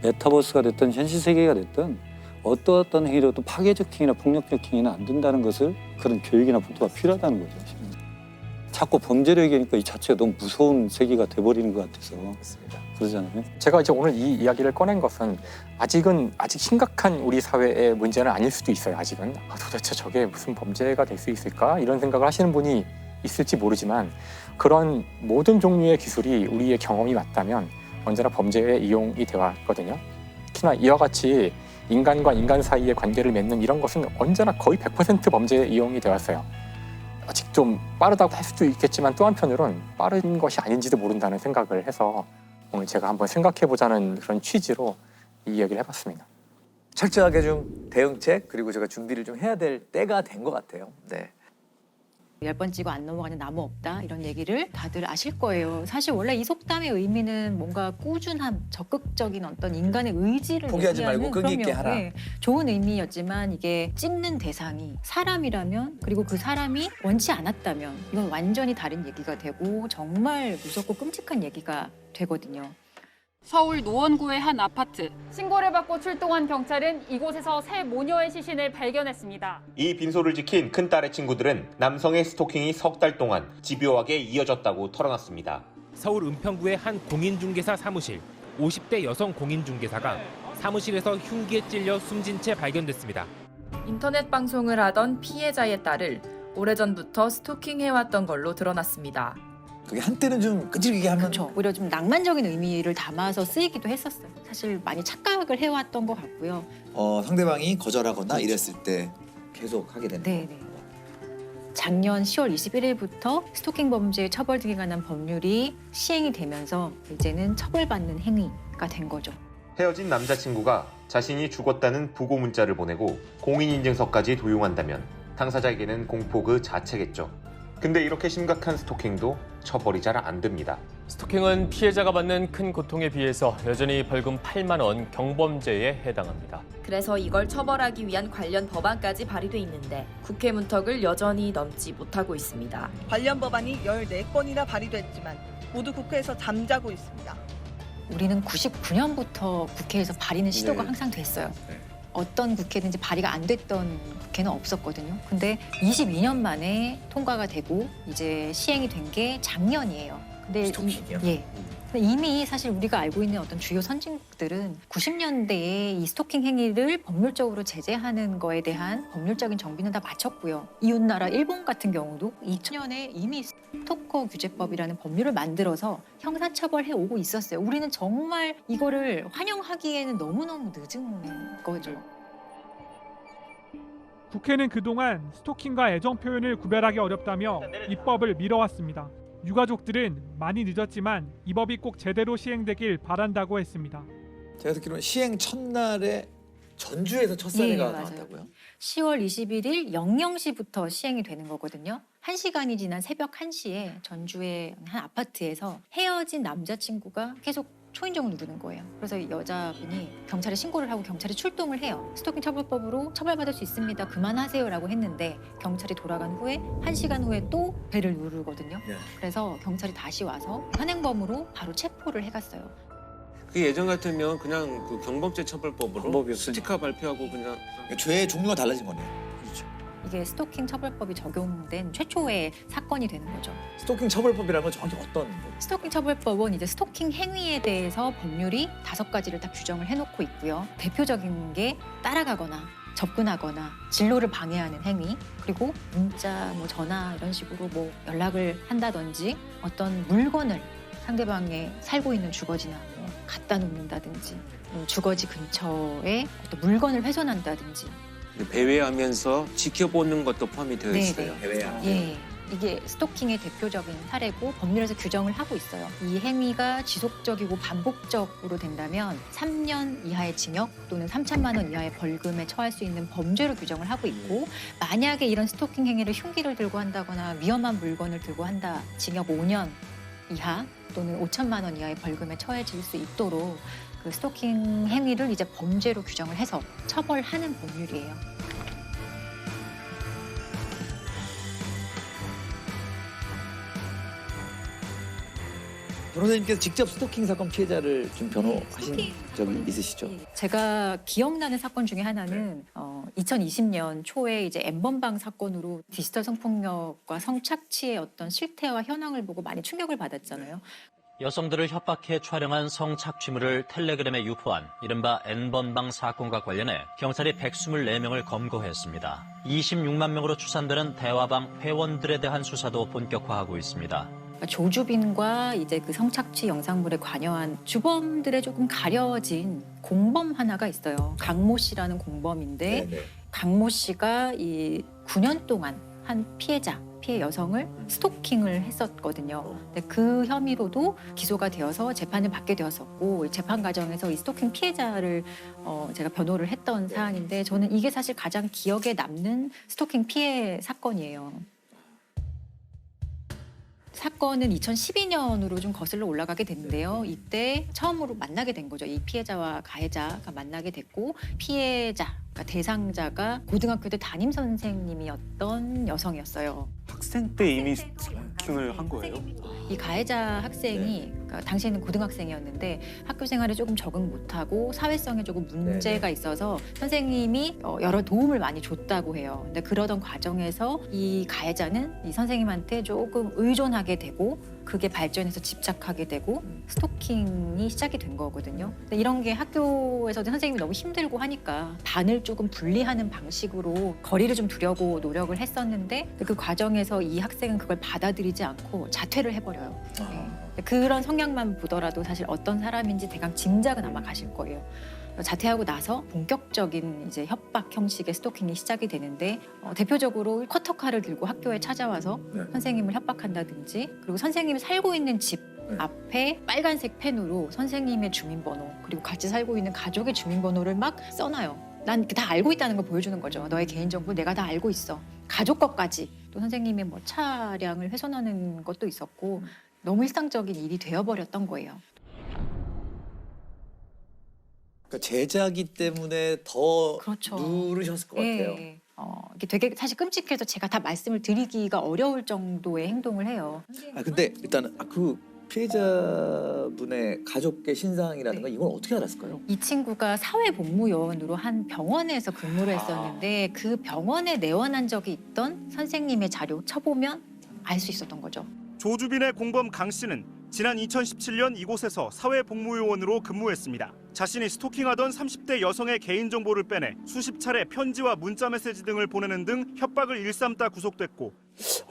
[SPEAKER 14] 메타버스가 됐든 현실 세계가 됐든 어떤 행위로도 파괴적 행위나 폭력적 행위는 안 된다는 것을 그런 교육이나 보도가 필요하다는 거죠. 자꾸 범죄를 얘기하니까 이 자체가 너무 무서운 세계가 돼버리는 것 같아서 그러잖아요.
[SPEAKER 1] 제가 이제 오늘 이 이야기를 꺼낸 것은 아직 심각한 우리 사회의 문제는 아닐 수도 있어요. 아직은 도대체 저게 무슨 범죄가 될 수 있을까 이런 생각을 하시는 분이 있을지 모르지만 그런 모든 종류의 기술이 우리의 경험이 맞다면 언제나 범죄에 이용이 되었거든요. 특히나 이와 같이 인간과 인간 사이의 관계를 맺는 이런 것은 언제나 거의 100% 범죄에 이용이 되었어요. 아직 좀 빠르다고 할 수도 있겠지만 또 한편으로는 빠른 것이 아닌지도 모른다는 생각을 해서 오늘 제가 한번 생각해보자는 그런 취지로 이 이야기를 해봤습니다.
[SPEAKER 4] 철저하게 좀 대응책 그리고 제가 준비를 좀 해야 될 때가 된 것 같아요. 네.
[SPEAKER 12] 10번 찌고 안 넘어가는 나무 없다 이런 얘기를 다들 아실 거예요. 사실 원래 이 속담의 의미는 뭔가 꾸준함, 적극적인 어떤 인간의 의지를
[SPEAKER 4] 포기하지
[SPEAKER 12] 얘기하는
[SPEAKER 4] 말고 끈기 있게 하라.
[SPEAKER 12] 네, 좋은 의미였지만 이게 찍는 대상이 사람이라면 그리고 그 사람이 원치 않았다면 이건 완전히 다른 얘기가 되고 정말 무섭고 끔찍한 얘기가 되거든요.
[SPEAKER 9] 서울 노원구의 한 아파트. 신고를 받고 출동한 경찰은 이곳에서 새 모녀의 시신을 발견했습니다.
[SPEAKER 3] 이 빈소를 지킨 큰딸의 친구들은 남성의 스토킹이 석 달 동안 집요하게 이어졌다고 털어놨습니다.
[SPEAKER 17] 서울 은평구의 한 공인중개사 사무실. 50대 여성 공인중개사가 사무실에서 흉기에 찔려 숨진 채 발견됐습니다.
[SPEAKER 18] 인터넷 방송을 하던 피해자의 딸을 오래전부터 스토킹해왔던 걸로 드러났습니다.
[SPEAKER 4] 그게 한때는 좀 끈질기게 하면
[SPEAKER 12] 그렇죠. 오히려 좀 낭만적인 의미를 담아서 쓰이기도 했었어요. 사실 많이 착각을 해왔던 것 같고요.
[SPEAKER 4] 상대방이 거절하거나 이랬을 때 계속 하게 된다.
[SPEAKER 12] 네. 작년 10월 21일부터 스토킹 범죄 처벌 등에 관한 법률이 시행이 되면서 이제는 처벌받는 행위가 된 거죠.
[SPEAKER 3] 헤어진 남자친구가 자신이 죽었다는 부고 문자를 보내고 공인인증서까지 도용한다면 당사자에게는 공포 그 자체겠죠. 근데 이렇게 심각한 스토킹도 처벌이 잘 안 됩니다.
[SPEAKER 5] 스토킹은 피해자가 받는 큰 고통에 비해서 여전히 벌금 8만 원 경범죄에 해당합니다.
[SPEAKER 18] 그래서 이걸 처벌하기 위한 관련 법안까지 발의돼 있는데 국회 문턱을 여전히 넘지 못하고 있습니다.
[SPEAKER 6] 관련 법안이 14건이나 발의됐지만 모두 국회에서 잠자고 있습니다.
[SPEAKER 12] 우리는 99년부터 국회에서 발의는 시도가
[SPEAKER 6] 네.
[SPEAKER 12] 항상 됐어요. 어떤 국회든지 발의가 안 됐던 국회는 없었거든요. 근데 22년 만에 통과가 되고 이제 시행이 된 게 작년이에요. 근데 예. 근데 이미 사실 우리가 알고 있는 어떤 주요 선진국들은 90년대에 이 스토킹 행위를 법률적으로 제재하는 거에 대한 법률적인 정비는 다 마쳤고요. 이웃나라 일본 같은 경우도 2000년에 이미 스토커 규제법이라는 법률을 만들어서 형사처벌해 오고 있었어요. 우리는 정말 이거를 환영하기에는 너무너무 늦은 거죠.
[SPEAKER 19] 국회는 그동안 스토킹과 애정 표현을 구별하기 어렵다며 입법을 미뤄왔습니다. 유가족들은 많이 늦었지만 이 법이 꼭 제대로 시행되길 바란다고 했습니다.
[SPEAKER 4] 제가 듣기로는 시행 첫날에 전주에서 첫 사례가
[SPEAKER 12] 예, 맞아요.
[SPEAKER 4] 나왔다고요?
[SPEAKER 12] 10월 21일 00시부터 시행이 되는 거거든요. 1시간이 지난 새벽 1시에 전주의 한 아파트에서 헤어진 남자친구가 계속 초인종을 누르는 거예요. 그래서 이 여자분이 경찰에 신고를 하고 경찰이 출동을 해요. 스토킹 처벌법으로 처벌받을 수 있습니다. 그만하세요라고 했는데 경찰이 돌아간 후에 1시간 후에 또 벨을 누르거든요. 그래서 경찰이 다시 와서 현행범으로 바로 체포를 해갔어요.
[SPEAKER 20] 그 예전 같으면 그냥 그 경범죄 처벌법으로 스티커 발표하고 그냥
[SPEAKER 4] 죄의 종류가 달라진 거네요.
[SPEAKER 12] 이게 스토킹 처벌법이 적용된 최초의 사건이 되는 거죠.
[SPEAKER 4] 스토킹 처벌법이라는 건 정확히 어떤?
[SPEAKER 12] 스토킹 처벌법은 이제 스토킹 행위에 대해서 법률이 5가지를 다 규정을 해놓고 있고요. 대표적인 게 따라가거나 접근하거나 진로를 방해하는 행위, 그리고 문자, 전화 이런 식으로 연락을 한다든지 어떤 물건을 상대방의 살고 있는 주거지나 갖다 놓는다든지 주거지 근처에 어떤 물건을 훼손한다든지.
[SPEAKER 20] 배회하면서 지켜보는 것도 포함이 되어 있어요.
[SPEAKER 12] 예, 이게 스토킹의 대표적인 사례고 법률에서 규정을 하고 있어요. 이 행위가 지속적이고 반복적으로 된다면 3년 이하의 징역 또는 3천만 원 이하의 벌금에 처할 수 있는 범죄로 규정을 하고 있고, 만약에 이런 스토킹 행위를 흉기를 들고 한다거나 위험한 물건을 들고 한다, 징역 5년 이하 또는 5천만 원 이하의 벌금에 처해질 수 있도록 그 스토킹 행위를 이제 범죄로 규정을 해서 처벌하는 법률이에요.
[SPEAKER 4] 변호사님께서 직접 스토킹 사건 피해자를 좀 변호하신 적이 있으시죠?
[SPEAKER 12] 제가 기억나는 사건 중에 하나는 2020년 초에 이제 N번방 사건으로 디지털 성폭력과 성착취의 어떤 실태와 현황을 보고 많이 충격을 받았잖아요.
[SPEAKER 21] 여성들을 협박해 촬영한 성착취물을 텔레그램에 유포한 이른바 N번방 사건과 관련해 경찰이 124명을 검거했습니다. 26만 명으로 추산되는 대화방 회원들에 대한 수사도 본격화하고 있습니다.
[SPEAKER 12] 조주빈과 이제 그 성착취 영상물에 관여한 주범들의 조금 가려진 공범 하나가 있어요. 강모 씨라는 공범인데 강모 씨가 이 9년 동안 한 피해 여성을 스토킹을 했었거든요. 근데 그 혐의로도 기소가 되어서 재판을 받게 되었었고, 재판 과정에서 이 스토킹 피해자를 제가 변호를 했던 사안인데, 저는 이게 사실 가장 기억에 남는 스토킹 피해 사건이에요. 사건은 2012년으로 좀 거슬러 올라가게 됐는데요. 이때 처음으로 만나게 된 거죠. 이 피해자와 가해자가 만나게 됐고, 피해자, 그러니까 대상자가 고등학교 때 담임 선생님이었던 여성이었어요.
[SPEAKER 13] 학생 때 이미 스토킹을 한 거예요?
[SPEAKER 12] 이 가해자 학생이 그러니까 당시에는 고등학생이었는데 학교 생활에 조금 적응 못하고 사회성에 조금 문제가 있어서 선생님이 여러 도움을 많이 줬다고 해요. 근데 그러던 과정에서 이 가해자는 이 선생님한테 조금 의존하게 되고, 그게 발전해서 집착하게 되고 스토킹이 시작이 된 거거든요. 근데 이런 게 학교에서도 선생님이 너무 힘들고 하니까 반을 조금 분리하는 방식으로 거리를 좀 두려고 노력을 했었는데, 그 과정에서 이 학생은 그걸 받아들이지 않고 자퇴를 해버려요. 그런 성향만 보더라도 사실 어떤 사람인지 대강 짐작은 아마 가실 거예요. 자퇴하고 나서 본격적인 이제 협박 형식의 스토킹이 시작이 되는데, 대표적으로 커터칼을 들고 학교에 찾아와서 선생님을 협박한다든지, 그리고 선생님이 살고 있는 집 앞에 빨간색 펜으로 선생님의 주민번호, 그리고 같이 살고 있는 가족의 주민번호를 막 써놔요. 난 다 알고 있다는 걸 보여주는 거죠. 너의 개인정보 내가 다 알고 있어. 가족 것까지. 또 선생님의 차량을 훼손하는 것도 있었고, 너무 일상적인 일이 되어버렸던 거예요.
[SPEAKER 4] 그러니까 제자기 때문에 더
[SPEAKER 12] 그렇죠.
[SPEAKER 4] 누르셨을 것 같아요.
[SPEAKER 12] 이게 되게 사실 끔찍해서 제가 다 말씀을 드리기가 어려울 정도의 행동을 해요.
[SPEAKER 4] 근데 일단 그 피해자분의 가족의 신상이라든가 이건 어떻게 알았을까요?
[SPEAKER 12] 이 친구가 사회복무요원으로 한 병원에서 근무를 했었는데 그 병원에 내원한 적이 있던 선생님의 자료 쳐보면 알 수 있었던 거죠.
[SPEAKER 8] 조주빈의 공범 강 씨는 지난 2017년 이곳에서 사회복무요원으로 근무했습니다. 자신이 스토킹하던 30대 여성의 개인정보를 빼내 수십 차례 편지와 문자메시지 등을 보내는 등 협박을 일삼다 구속됐고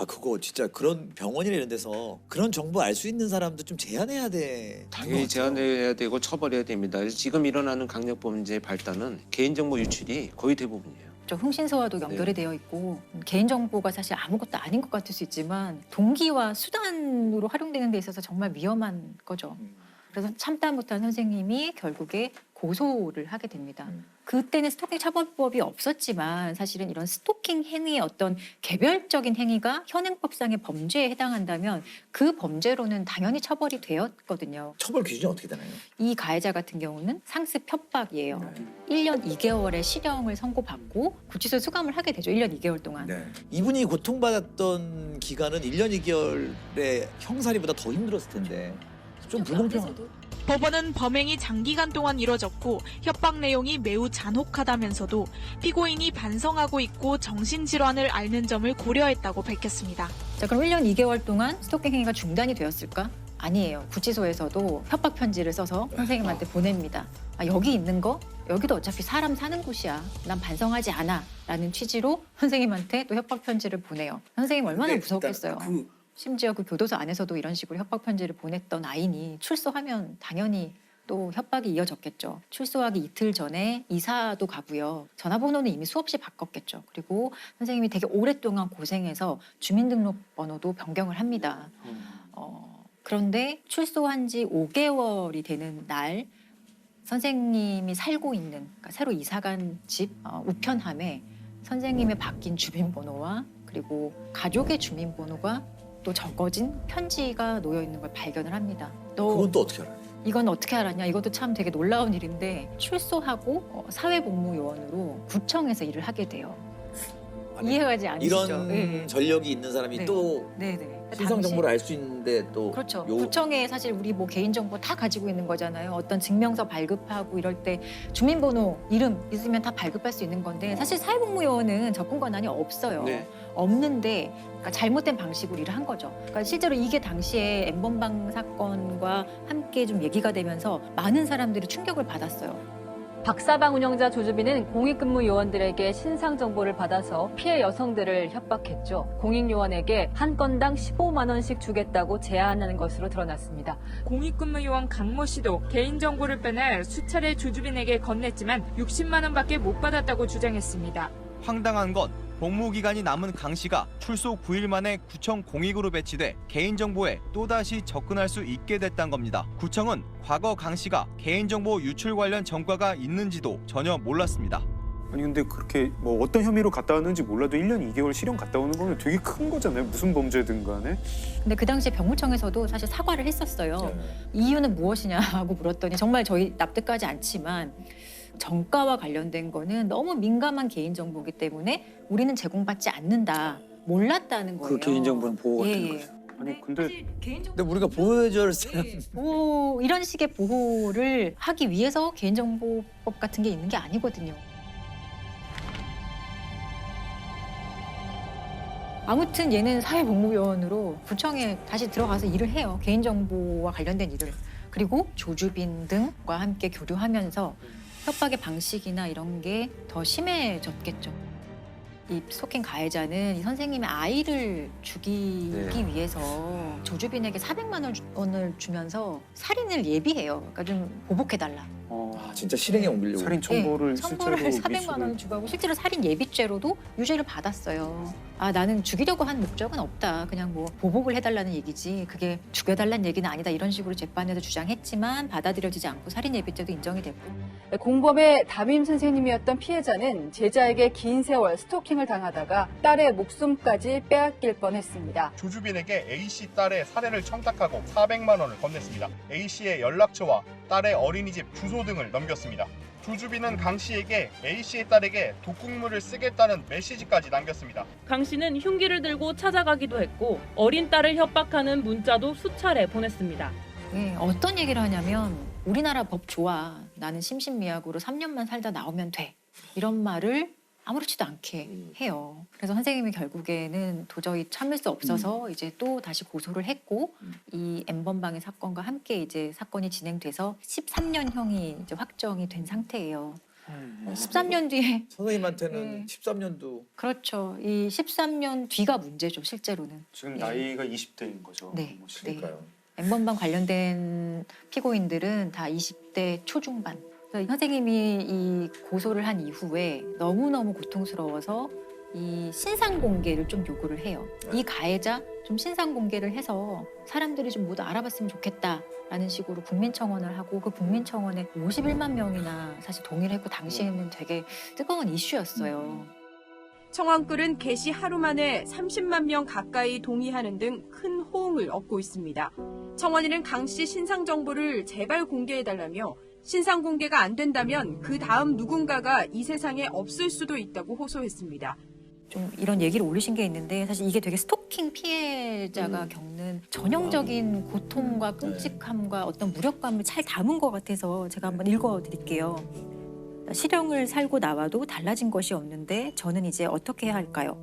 [SPEAKER 4] 그거 진짜 그런 병원이나 이런 데서 그런 정보 알 수 있는 사람도 좀 제한해야 돼.
[SPEAKER 20] 당연히 제한해야 되고 처벌해야 됩니다. 지금 일어나는 강력범죄 발단은 개인정보 유출이 거의 대부분이에요.
[SPEAKER 12] 흥신소와도 연결이 되어 있고 개인정보가 사실 아무것도 아닌 것 같을 수 있지만 동기와 수단으로 활용되는 데 있어서 정말 위험한 거죠. 그래서 참다 못한 선생님이 결국에 고소를 하게 됩니다. 그때는 스토킹 처벌법이 없었지만 사실은 이런 스토킹 행위의 어떤 개별적인 행위가 현행법상의 범죄에 해당한다면 그 범죄로는 당연히 처벌이 되었거든요.
[SPEAKER 4] 처벌 기준이 어떻게 되나요?
[SPEAKER 12] 이 가해자 같은 경우는 상습 협박이에요. 1년 2개월의 실형을 선고받고 구치소에 수감을 하게 되죠. 1년 2개월 동안.
[SPEAKER 4] 이분이 고통받았던 기간은 1년 2개월의 형사리보다 더 힘들었을 텐데 좀 불공평한.
[SPEAKER 11] 법원은 범행이 장기간 동안 이뤄졌고 협박 내용이 매우 잔혹하다면서도 피고인이 반성하고 있고 정신질환을 앓는 점을 고려했다고 밝혔습니다.
[SPEAKER 12] 자, 그럼 1년 2개월 동안 스토킹 행위가 중단이 되었을까? 아니에요. 구치소에서도 협박 편지를 써서 선생님한테 보냅니다. 여기 있는 거? 여기도 어차피 사람 사는 곳이야. 난 반성하지 않아. 라는 취지로 선생님한테 또 협박 편지를 보내요. 선생님 얼마나 무섭겠어요. 심지어 그 교도소 안에서도 이런 식으로 협박 편지를 보냈던 아이니 출소하면 당연히 또 협박이 이어졌겠죠. 출소하기 이틀 전에 이사도 가고요. 전화번호는 이미 수없이 바꿨겠죠. 그리고 선생님이 되게 오랫동안 고생해서 주민등록번호도 변경을 합니다. 그런데 출소한 지 5개월이 되는 날 선생님이 살고 있는 그러니까 새로 이사간 집 우편함에 선생님의 바뀐 주민번호와 그리고 가족의 주민번호가 또 적어진 편지가 놓여 있는 걸 발견을 합니다.
[SPEAKER 4] 그건 또 어떻게 알아요?
[SPEAKER 12] 이건 어떻게 알았냐? 이것도 참 되게 놀라운 일인데 출소하고 사회복무요원으로 구청에서 일을 하게 돼요. 이해가지 않으시죠?
[SPEAKER 4] 이런 전력이 있는 사람이 또 신상 정보를 알 수 있는데 또
[SPEAKER 12] 그렇죠. 구청에 사실 우리 뭐 개인정보 다 가지고 있는 거잖아요. 어떤 증명서 발급하고 이럴 때 주민번호, 이름 있으면 다 발급할 수 있는 건데 사실 사회복무요원은 접근 권한이 없어요. 없는데 그러니까 잘못된 방식으로 일을 한 거죠. 그러니까 실제로 이게 당시에 N번방 사건과 함께 좀 얘기가 되면서 많은 사람들이 충격을 받았어요.
[SPEAKER 9] 박사방 운영자 조주빈은 공익근무 요원들에게 신상 정보를 받아서 피해 여성들을 협박했죠. 공익요원에게 한 건당 15만 원씩 주겠다고 제안하는 것으로 드러났습니다.
[SPEAKER 11] 공익근무 요원 강모 씨도 개인정보를 빼내 수차례 조주빈에게 건넸지만 60만 원밖에 못 받았다고 주장했습니다.
[SPEAKER 22] 황당한 건 복무기간이 남은 강 씨가 출소 9일 만에 구청 공익으로 배치돼 개인정보에 또다시 접근할 수 있게 됐단 겁니다. 구청은 과거 강 씨가 개인정보 유출 관련 전과가 있는지도 전혀 몰랐습니다.
[SPEAKER 13] 아니 근데 그렇게 뭐 어떤 혐의로 갔다 왔는지 몰라도 1년 2개월 실형 갔다 오는 거는 되게 큰 거잖아요. 무슨 범죄든 간에.
[SPEAKER 12] 근데 그 당시에 병무청에서도 사실 사과를 했었어요. 이유는 무엇이냐고 물었더니 정말 저희 납득하지 않지만 정가와 관련된 거는 너무 민감한 개인정보이기 때문에 우리는 제공받지 않는다. 몰랐다는 거예요.
[SPEAKER 14] 그 개인정보는 보호가 되는 거죠.
[SPEAKER 13] 아니 근데
[SPEAKER 4] 우리가 보호해줄 사람
[SPEAKER 12] 보호, 이런 식의 보호를 하기 위해서 개인정보법 같은 게 있는 게 아니거든요. 아무튼 얘는 사회복무요원으로 구청에 다시 들어가서 일을 해요. 개인정보와 관련된 일을. 그리고 조주빈 등과 함께 교류하면서 협박의 방식이나 이런 게 더 심해졌겠죠. 이 스토킹 가해자는 이 선생님의 아이를 죽이기 위해서 조주빈에게 400만 원을 주면서 살인을 예비해요. 그러니까 좀 보복해달라.
[SPEAKER 4] 진짜 실행에 옮기려고.
[SPEAKER 13] 살인 첨부를
[SPEAKER 12] 첨부를
[SPEAKER 13] 실제로
[SPEAKER 12] 400만 원을 주고 하고 실제로 살인 예비죄로도 유죄를 받았어요. 아 나는 죽이려고 한 목적은 없다. 그냥 뭐 보복을 해달라는 얘기지 그게 죽여달라는 얘기는 아니다. 이런 식으로 재판에서 주장했지만 받아들여지지 않고 살인 예비죄도 인정이 됐고.
[SPEAKER 2] 공범의 담임 선생님이었던 피해자는 제자에게 긴 세월 스토킹을 당하다가 딸의 목숨까지 빼앗길 뻔했습니다.
[SPEAKER 7] 조주빈에게 A씨 딸의 살해를 청탁하고 400만 원을 건넸습니다. A씨의 연락처와 딸의 어린이집 주소 등을 넘겼습니다. 조주빈은 강 씨에게 A씨의 딸에게 독국물을 쓰겠다는 메시지까지 남겼습니다.
[SPEAKER 23] 강 씨는 흉기를 들고 찾아가기도 했고 어린 딸을 협박하는 문자도 수차례 보냈습니다.
[SPEAKER 12] 네, 어떤 얘기를 하냐면 우리나라 법 좋아. 나는 심신미약으로 3년만 살다 나오면 돼. 이런 말을 아무렇지도 않게 해요. 그래서 선생님이 결국에는 도저히 참을 수 없어서 이제 또 다시 고소를 했고 이 N번방의 사건과 함께 이제 사건이 진행돼서 13년형이 이제 확정이 된 상태예요. 13년 뒤에
[SPEAKER 4] 선생님한테는 13년도.
[SPEAKER 12] 그렇죠. 이 13년 뒤가 문제죠, 실제로는.
[SPEAKER 13] 지금 나이가 20대인 거죠.
[SPEAKER 12] 네.
[SPEAKER 13] 그러니까요.
[SPEAKER 12] N번방 관련된 피고인들은 다 20대 초중반. 선생님이 이 고소를 한 이후에 너무너무 고통스러워서 이 신상 공개를 좀 요구를 해요. 이 가해자 좀 신상 공개를 해서 사람들이 좀 모두 알아봤으면 좋겠다라는 식으로 국민청원을 하고 그 국민청원에 51만 명이나 사실 동의를 했고 당시에는 되게 뜨거운 이슈였어요.
[SPEAKER 24] 청원글은 개시 하루 만에 30만 명 가까이 동의하는 등 큰 호응을 얻고 있습니다. 청원인은 강 씨 신상 정보를 제발 공개해달라며 신상 공개가 안 된다면 그 다음 누군가가 이 세상에 없을 수도 있다고 호소했습니다.
[SPEAKER 12] 좀 이런 얘기를 올리신 게 있는데 사실 이게 되게 스토킹 피해자가 겪는 전형적인 고통과 끔찍함과 어떤 무력감을 잘 담은 것 같아서 제가 한번 읽어드릴게요. 실형을 살고 나와도 달라진 것이 없는데 저는 이제 어떻게 해야 할까요?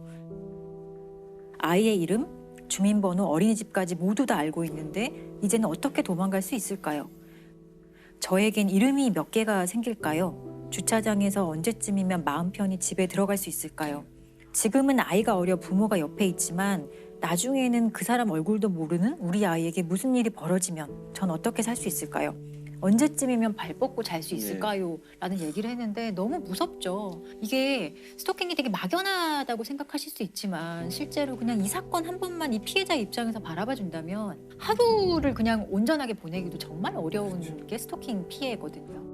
[SPEAKER 12] 아이의 이름, 주민번호, 어린이집까지 모두 다 알고 있는데 이제는 어떻게 도망갈 수 있을까요? 저에겐 이름이 몇 개가 생길까요? 주차장에서 언제쯤이면 마음 편히 집에 들어갈 수 있을까요? 지금은 아이가 어려 부모가 옆에 있지만 나중에는 그 사람 얼굴도 모르는 우리 아이에게 무슨 일이 벌어지면 전 어떻게 살 수 있을까요? 언제쯤이면 발 뻗고 잘 수 있을까요? 라는 얘기를 했는데 너무 무섭죠. 이게 스토킹이 되게 막연하다고 생각하실 수 있지만 실제로 그냥 이 사건 한 번만 이 피해자 입장에서 바라봐 준다면 하루를 그냥 온전하게 보내기도 정말 어려운 게 스토킹 피해거든요.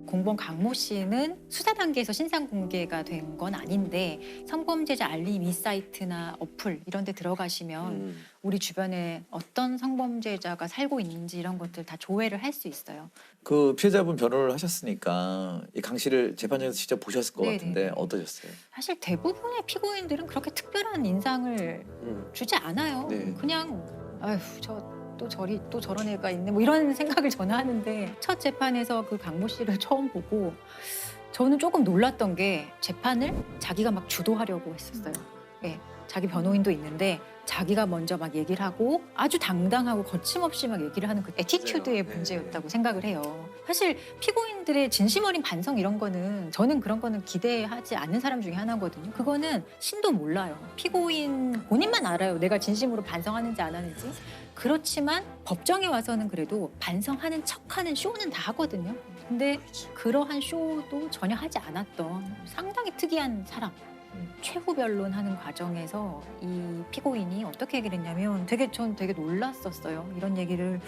[SPEAKER 12] 공범 강모 씨는 수사 단계에서 신상 공개가 된 건 아닌데 성범죄자 알림 이 사이트나 어플 이런 데 들어가시면 우리 주변에 어떤 성범죄자가 살고 있는지 이런 것들 다 조회를 할 수 있어요.
[SPEAKER 4] 그 피해자분 변호를 하셨으니까 이 강 씨를 재판장에서 직접 보셨을 것
[SPEAKER 12] 네네.
[SPEAKER 4] 같은데 어떠셨어요?
[SPEAKER 12] 사실 대부분의 피고인들은 그렇게 특별한 인상을 주지 않아요.
[SPEAKER 4] 네.
[SPEAKER 12] 그냥 아휴 또 저런 애가 있네 뭐 이런 생각을 저는 하는데 첫 재판에서 그 강모 씨를 처음 보고 저는 조금 놀랐던 게 재판을 자기가 막 주도하려고 했었어요. 네, 자기 변호인도 있는데 자기가 먼저 막 얘기를 하고 아주 당당하고 거침없이 막 얘기를 하는 그 애티튜드의 문제였다고 생각을 해요. 사실 피고인들의 진심 어린 반성 이런 거는 저는 그런 거는 기대하지 않는 사람 중에 하나거든요. 그거는 신도 몰라요. 피고인 본인만 알아요. 내가 진심으로 반성하는지 안 하는지. 그렇지만 법정에 와서는 그래도 반성하는 척하는 쇼는 다 하거든요. 근데 그러한 쇼도 전혀 하지 않았던 상당히 특이한 사람. 최후 변론하는 과정에서 이 피고인이 어떻게 얘기를 했냐면 전 되게 놀랐었어요. 이런 얘기를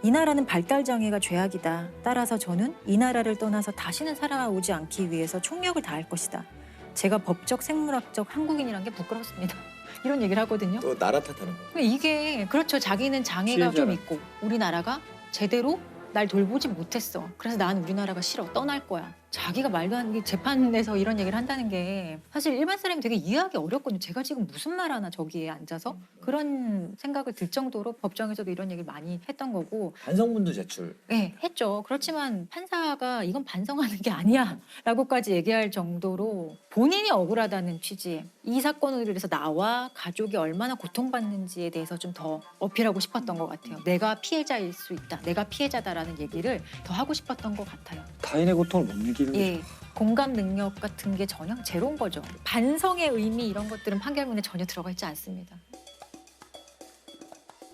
[SPEAKER 12] 이 나라는 발달 장애가 죄악이다. 따라서 저는 이 나라를 떠나서 다시는 살아오지 않기 위해서 총력을 다할 것이다. 제가 법적 생물학적 한국인이란 게 부끄럽습니다. 이런 얘기를 하거든요.
[SPEAKER 4] 또 나라 탓하는 거.
[SPEAKER 12] 이게 그렇죠. 자기는 장애가 좀 있고 우리나라가 제대로 날 돌보지 못했어. 그래서 난 우리나라가 싫어. 떠날 거야. 자기가 말도 안 되게 재판에서 이런 얘기를 한다는 게 사실 일반 사람이 되게 이해하기 어렵거든요. 제가 지금 무슨 말 하나 저기에 앉아서 그런 생각을 들 정도로 법정에서도 이런 얘기를 많이 했던 거고.
[SPEAKER 4] 반성문도 제출.
[SPEAKER 12] 네, 했죠. 그렇지만 판사가 이건 반성하는 게 아니야 라고까지 얘기할 정도로 본인이 억울하다는 취지에 이 사건으로 인해서 나와 가족이 얼마나 고통받는지에 대해서 좀 더 어필하고 싶었던 것 같아요. 내가 피해자일 수 있다. 내가 피해자다라는 얘기를 더 하고 싶었던 것 같아요.
[SPEAKER 14] 타인의 고통을 못 느끼는
[SPEAKER 12] 예, 공감 능력 같은 게 전혀 제로인 거죠. 반성의 의미 이런 것들은 판결문에 전혀 들어가 있지 않습니다.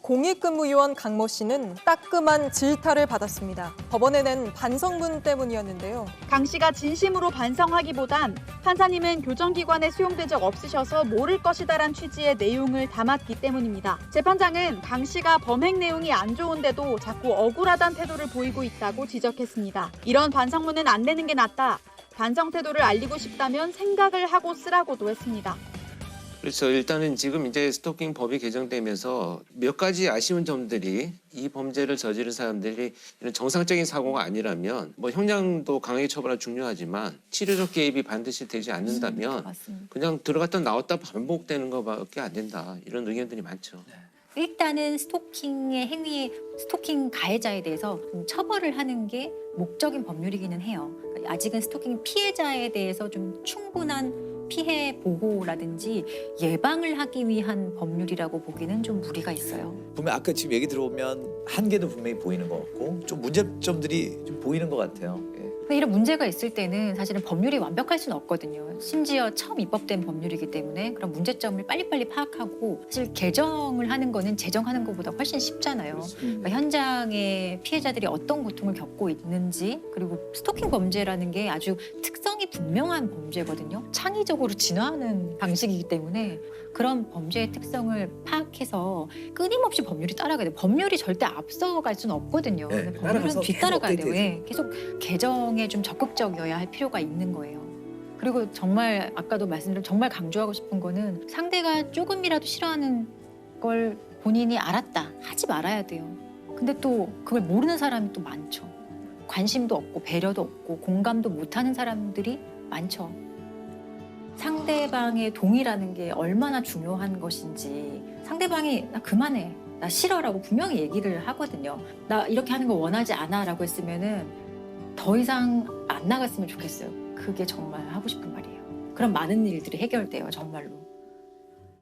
[SPEAKER 1] 공익근무요원 강모 씨는 따끔한 질타를 받았습니다. 법원에 낸 반성문 때문이었는데요.
[SPEAKER 10] 강 씨가 진심으로 반성하기보단 판사님은 교정기관에 수용된 적 없으셔서 모를 것이다란 취지의 내용을 담았기 때문입니다. 재판장은 강 씨가 범행 내용이 안 좋은데도 자꾸 억울하다는 태도를 보이고 있다고 지적했습니다. 이런 반성문은 안 내는 게 낫다. 반성 태도를 알리고 싶다면 생각을 하고 쓰라고도 했습니다.
[SPEAKER 20] 그래서 일단은 지금 이제 스토킹 법이 개정되면서 몇 가지 아쉬운 점들이 이 범죄를 저지른 사람들이 이런 정상적인 사고가 아니라면 뭐 형량도 강하게 처벌하는 중요하지만 치료적 개입이 반드시 되지 않는다면 그냥 들어갔다 나왔다 반복되는 것밖에 안 된다. 이런 의견들이 많죠.
[SPEAKER 12] 일단은 스토킹의 행위, 스토킹 가해자에 대해서 좀 처벌을 하는 게 목적인 법률이기는 해요. 아직은 스토킹 피해자에 대해서 좀 충분한 피해 보호라든지 예방을 하기 위한 법률이라고 보기는 좀 무리가 있어요.
[SPEAKER 4] 분명 아까 지금 얘기 들어보면 한계도 분명히 보이는 것 같고 좀 문제점들이 좀 보이는 것 같아요.
[SPEAKER 12] 이런 문제가 있을 때는 사실은 법률이 완벽할 수는 없거든요. 심지어 처음 입법된 법률이기 때문에 그런 문제점을 빨리빨리 파악하고 사실 개정을 하는 거는 제정하는 것보다 훨씬 쉽잖아요. 그러니까 현장의 피해자들이 어떤 고통을 겪고 있는지 그리고 스토킹 범죄라는 게 아주 특성이 분명한 범죄거든요. 창의적으로 진화하는 방식이기 때문에 그런 범죄의 특성을 파악해서 끊임없이 법률이 따라가야 돼요. 법률이 절대 앞서갈 수는 없거든요.
[SPEAKER 4] 네,
[SPEAKER 12] 법률은 뒤따라가야 돼요.
[SPEAKER 4] 업데이트해서.
[SPEAKER 12] 네, 계속 개정에 좀 적극적이어야 할 필요가 있는 거예요. 그리고 정말 아까도 말씀드린 정말 강조하고 싶은 거는 상대가 조금이라도 싫어하는 걸 본인이 알았다. 하지 말아야 돼요. 근데 또 그걸 모르는 사람이 또 많죠. 관심도 없고 배려도 없고 공감도 못하는 사람들이 많죠. 상대방의 동의라는 게 얼마나 중요한 것인지 상대방이 나 그만해, 나 싫어라고 분명히 얘기를 하거든요. 나 이렇게 하는 거 원하지 않아 라고 했으면은 더 이상 안 나갔으면 좋겠어요. 그게 정말 하고 싶은 말이에요. 그럼 많은 일들이 해결돼요, 정말로.